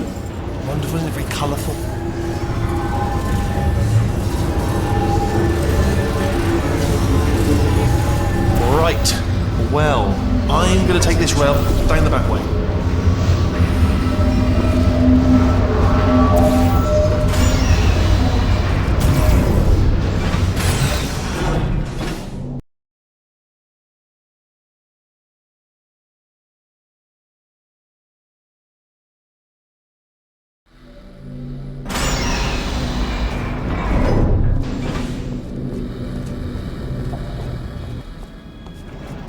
wonderful and very colourful. Right, well, I'm going to take this rail down the back way.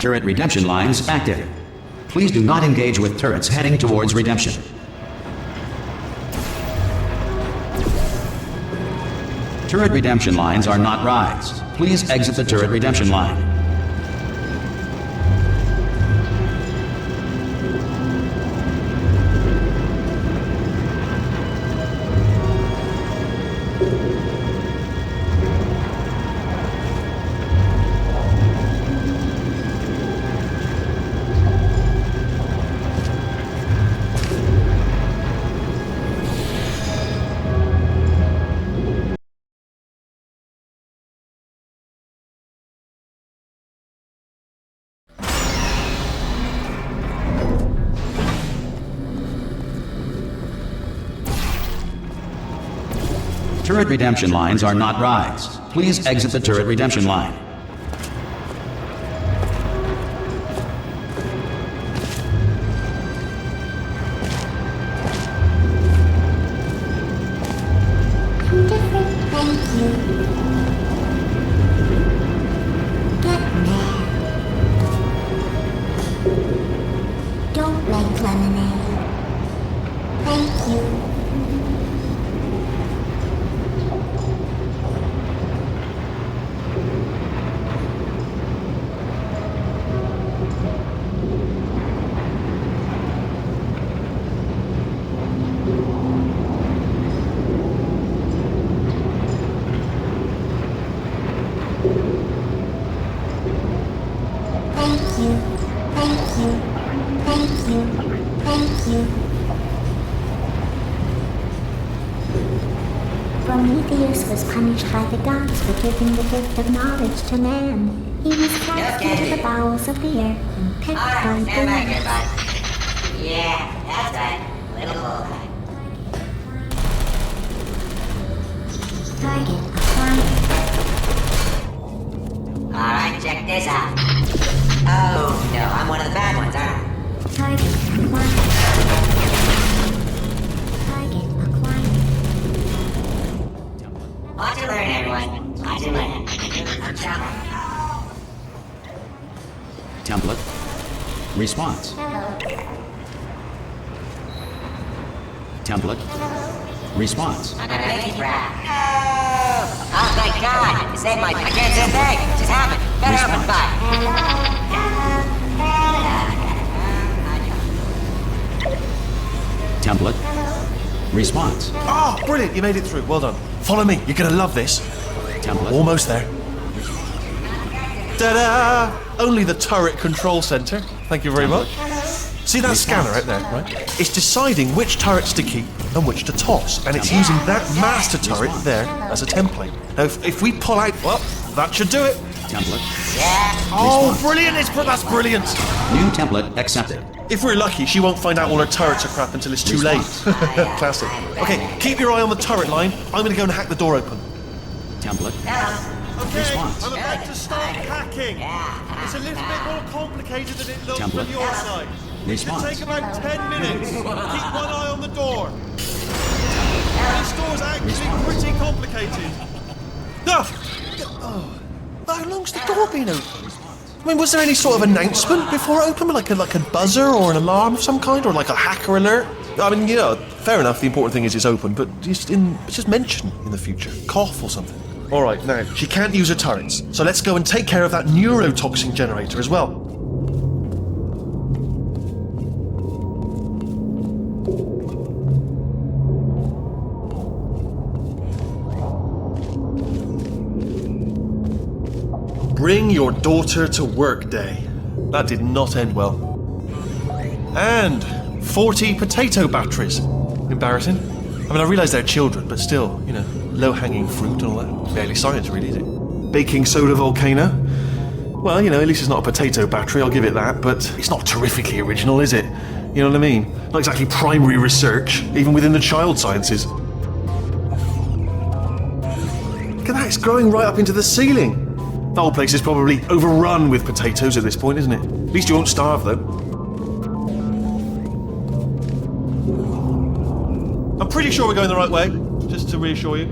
Turret redemption lines active. Please do not engage with turrets heading towards redemption. Turret redemption lines are not rides. Please exit the turret redemption line. Turret redemption lines are not rides. Please exit the turret redemption line. I'm different, thank you. Get mad. Don't like lemonade. Thank you. Prometheus was punished by the gods for giving the gift of knowledge to man. He was cast into the bowels of the earth and picked on stand back here, birds. bud. Yeah, that's right. Little bullseye. Target acquired. Alright, check this out. Oh no, I'm one of the bad ones, aren't I? Target acquired. Target acquired. Watch and learn, everyone. Watch and learn. I'm Chopper. Template. Response. Template. Response. I'm gonna make you proud. Oh, thank God! You saved my... I can't say a thing! It just happened! Better open fire! Template. Response. Oh, brilliant, you made it through, well done. Follow me, you're gonna love this. Template. Almost there. Ta-da! Only the turret control center. Thank you very much. See that scanner out there, right? It's deciding which turrets to keep and which to toss, and it's using that master turret there as a template. Now, if we pull out, well, that should do it. Template. Oh, brilliant! That's brilliant. New template accepted. If we're lucky, she won't find out all her turrets are crap until it's too late. Classic. Okay, keep your eye on the turret line. I'm going to go and hack the door open. Template. Okay, Response. I'm about to start hacking. It's a little bit more complicated than it looks Template. from your side. It should Response. take about 10 minutes. Keep one eye on the door. This door's actually pretty complicated. Oh, how long's the door been open? I mean, was there any sort of announcement before it opened? Like a buzzer or an alarm of some kind? Or like a hacker alert? I mean, you know, fair enough, the important thing is it's open, but just mention in the future. Cough or something. Alright, now, she can't use her turrets, so let's go and take care of that neurotoxin generator as well. Bring your daughter to work day. That did not end well. And 40 potato batteries. Embarrassing. I mean, I realise they're children, but still, you know, low-hanging fruit and all that. Barely science, really, is it? Baking soda volcano. Well, you know, at least it's not a potato battery, I'll give it that, but it's not terrifically original, is it? You know what I mean? Not exactly primary research, even within the child sciences. Look at that, it's growing right up into the ceiling. The whole place is probably overrun with potatoes at this point, isn't it? At least you won't starve, though. I'm pretty sure we're going the right way, just to reassure you.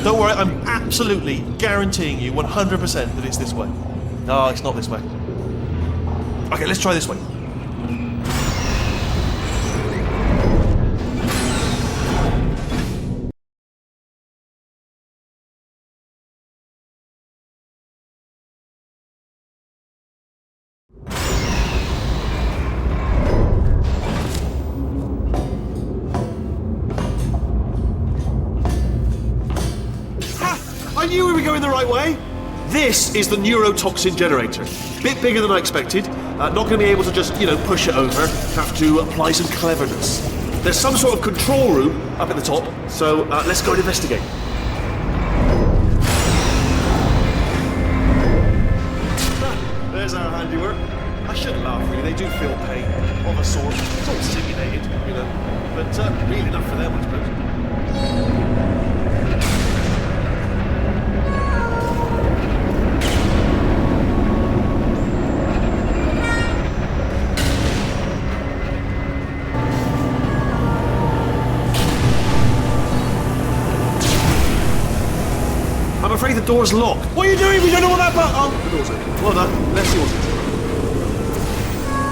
Don't worry, I'm absolutely guaranteeing you 100% that it's this way. No, it's not this way. Okay, let's try this way. I knew we were going the right way. This is the neurotoxin generator. Bit bigger than I expected. Not going to be able to just, you know, push it over. Have to apply some cleverness. There's some sort of control room up at the top, so let's go and investigate. There's our handiwork. I shouldn't laugh, really. They do feel pain of a sort. It's all simulated, you know, but really enough for them, I suppose. I'm afraid the door's locked. What are you doing? We don't know what that button... Oh, the door's open. Well done. Let's see what's inside.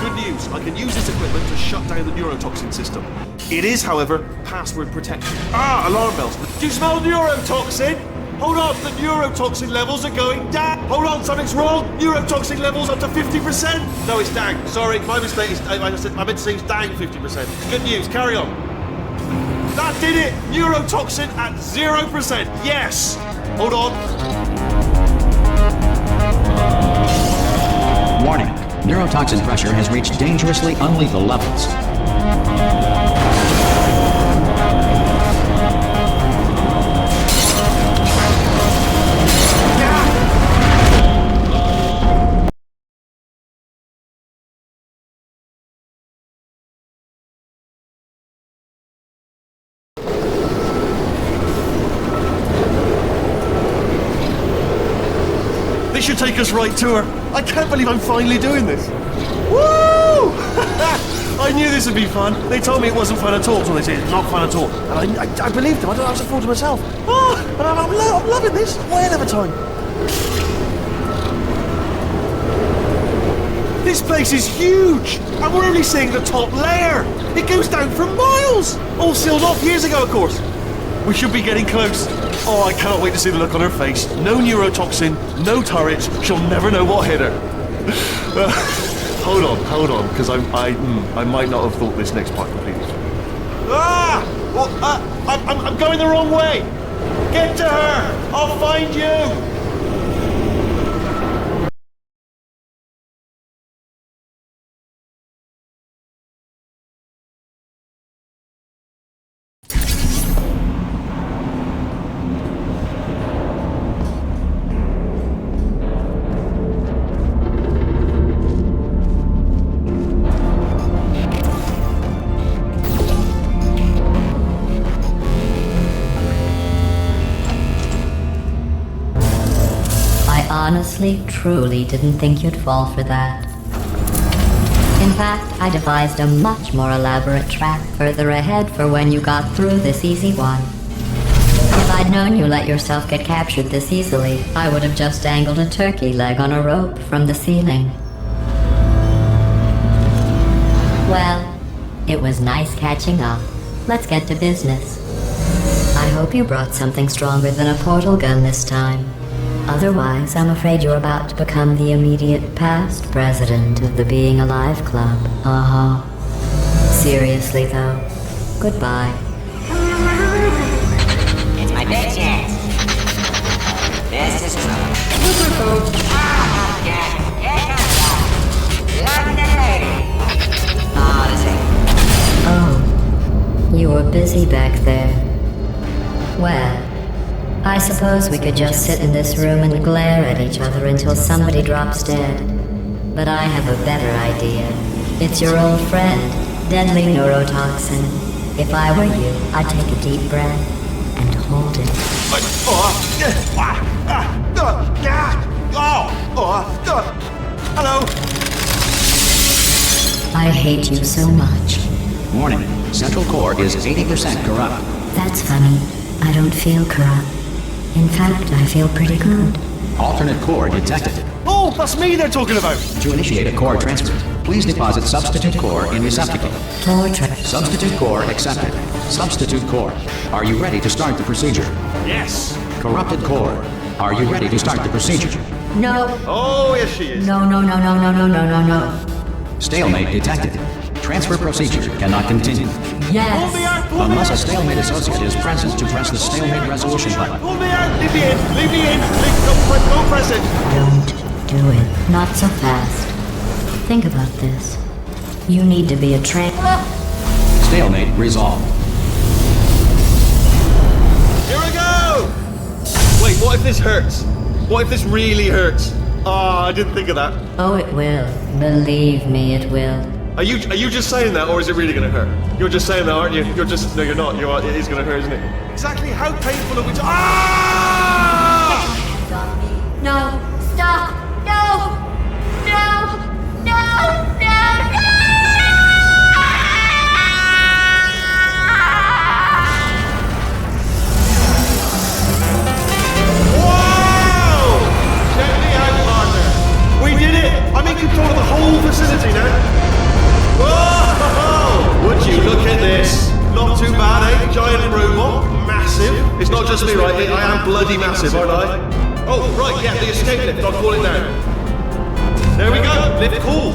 Good news. I can use this equipment to shut down the neurotoxin system. It is, however, password protected. Ah, alarm bells. Do you smell neurotoxin? Hold on, the neurotoxin levels are going down. Hold on, something's wrong. Neurotoxin levels up to 50%. No, it's down. Sorry, my mistake. I meant to say it's down 50%. Good news. Carry on. That did it. Neurotoxin at 0%. Yes. Hold on. Warning. Neurotoxin pressure has reached dangerously unlethal levels. This should take us right to her. I can't believe I'm finally doing this. Woo! I knew this would be fun. They told me it wasn't fun at all, so they said it's not fun at all. And I believed them. I don't know, I was a fool to myself. Oh, but I'm loving this. Way ahead of a time. This place is huge, and we're only seeing the top layer. It goes down for miles. All sealed off years ago, of course. We should be getting close. Oh, I cannot wait to see the look on her face. No neurotoxin, no turrets. She'll never know what hit her. Hold on, because I might not have thought this next part completely. Ah! Well, I'm going the wrong way. Get to her! I'll find you! Honestly, truly didn't think you'd fall for that. In fact, I devised a much more elaborate trap further ahead for when you got through this easy one. If I'd known you let yourself get captured this easily, I would have just dangled a turkey leg on a rope from the ceiling. Well, it was nice catching up. Let's get to business. I hope you brought something stronger than a portal gun this time. Otherwise, I'm afraid you're about to become the immediate past president of the Being Alive Club. Seriously, though, goodbye. It's my big chance. This is trouble. Yeah, here comes London lady. Oh, this Oh, you were busy back there. Well, I suppose we could just sit in this room and glare at each other until somebody drops dead. But I have a better idea. It's your old friend, deadly neurotoxin. If I were you, I'd take a deep breath and hold it. Hello? I hate you so much. Warning, Central Core is 80% corrupt. That's funny. I don't feel corrupt. In fact, I feel pretty good. Alternate core detected. Oh, that's me they're talking about! To initiate a core transfer, please deposit substitute core in receptacle. Torture. Substitute core accepted. Substitute core. Are you ready to start the procedure? Yes! Corrupted core. Are you ready to start the procedure? No. Oh, yes she is. No. Stalemate detected. Transfer procedure cannot continue. Pull me Yes. out! Pull me Unless a out! stalemate associate is present to press the stalemate resolution button. Pull me out! Leave me in! Leave me in! Don't press it! Don't do it. Not so fast. Think about this. You need to be a Stalemate resolved. Here we go! Wait, what if this hurts? What if this really hurts? Ah, I didn't think of that. Oh, it will. Believe me, it will. Are you just saying that, or is it really gonna hurt? You're just saying that, aren't you? You're just... No, you're not. It is gonna hurt, isn't it? Exactly how painful are we Ah! No. Stop. No. Wow! Check me out, partner. We did it! I'm in control of the whole facility now. Whoa! Would you look at this? Not too bad, eh? Giant robot. Massive. It's not just me, right? I am bloody massive, aren't I? Oh, right, yeah, the escape lift. I'll call it down. There we go. Lift cool.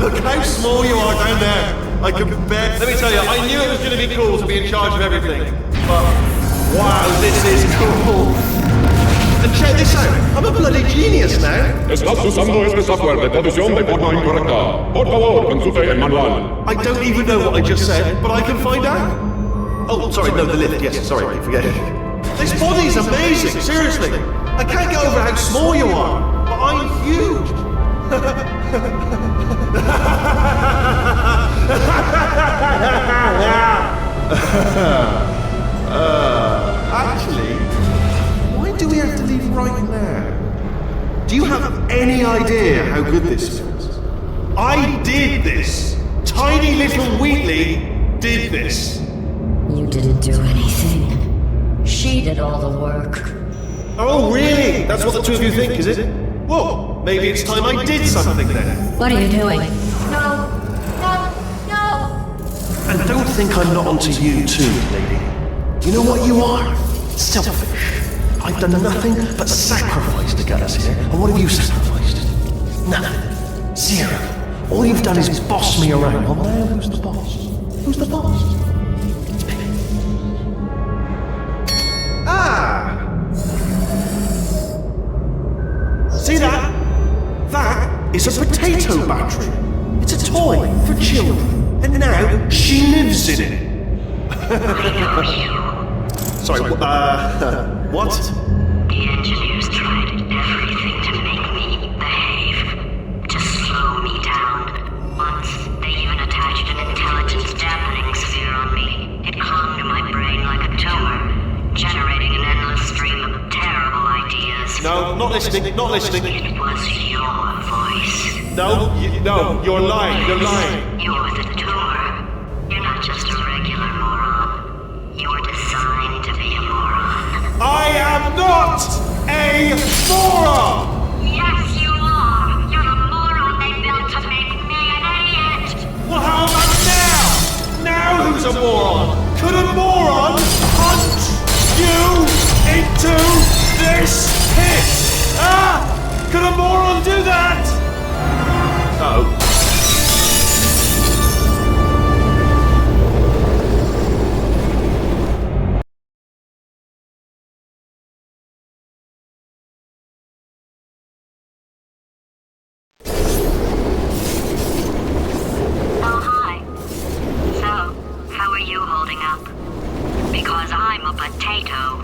Look how small you are down there. I can bet. Let me tell you, I knew it was going to be cool to be in charge of everything. But, wow, this is cool. And check this out. I'm a bloody genius now. Estás usando este software de traducción de forma incorrecta. Por favor, consulte el manual. I don't even know what I just said, but I can find out. Oh, sorry, no, the lift. Yes, sorry, I forget. This body's amazing, seriously. I can't get over how small you are, but I'm huge. Actually, why do we have to leave right now? Do you have any idea how good this feels? I did this. Tiny little Wheatley did this. You didn't do anything. She did all the work. Oh, really? That's what the two of you think, is it? Well, maybe it's time I did something then. What are you doing? And don't think I'm not onto you too, lady. You know what you are? Selfish. I've done nothing but sacrifice to get us here. And what have you sacrificed? Nothing. Zero. All you've done is boss me around. Well, now who's the boss? Who's the boss? It's me. is a potato battery. It's a toy for children, and now she lives in it. Sorry, what? The engineers tried everything to make me behave, to slow me down. Once, they even attached an intelligence dampening sphere on me. It clung to my brain like a tumor, generating an endless stream of terrible ideas. No, not listening, not listening. It was your voice. No, you're lying, you're lying. You're the tumor. You're not just a regular moron. You were designed to be a moron. I am not a moron! Yes, you are. You're the moron they built to make me an idiot. Well, how about now? Now who's a moron? Could a moron punch you into this pit? Ah! Could a moron do that? Oh. Oh, hi. So, how are you holding up? Because I'm a potato.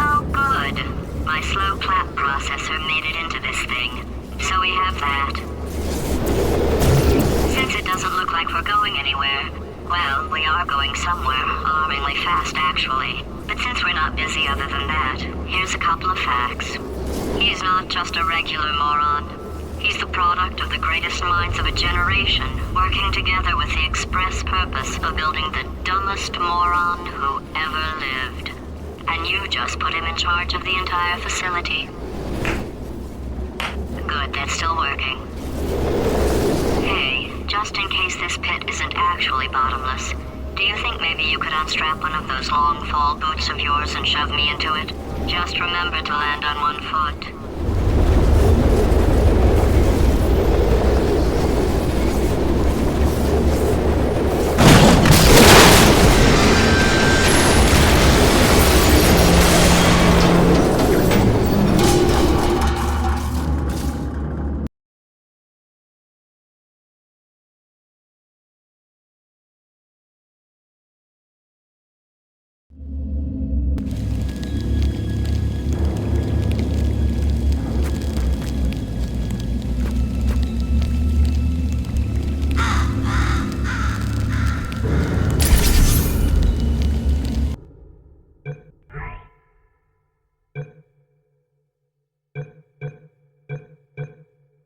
Oh, good. My slow clap processor made it into this thing, so we have that. Since it doesn't look like we're going anywhere, well, we are going somewhere, alarmingly fast actually. But since we're not busy other than that, here's a couple of facts. He's not just a regular moron. He's the product of the greatest minds of a generation, working together with the express purpose of building the dumbest moron who ever lived. And you just put him in charge of the entire facility. Good, that's still working. Hey, just in case this pit isn't actually bottomless, do you think maybe you could unstrap one of those long fall boots of yours and shove me into it? Just remember to land on one foot.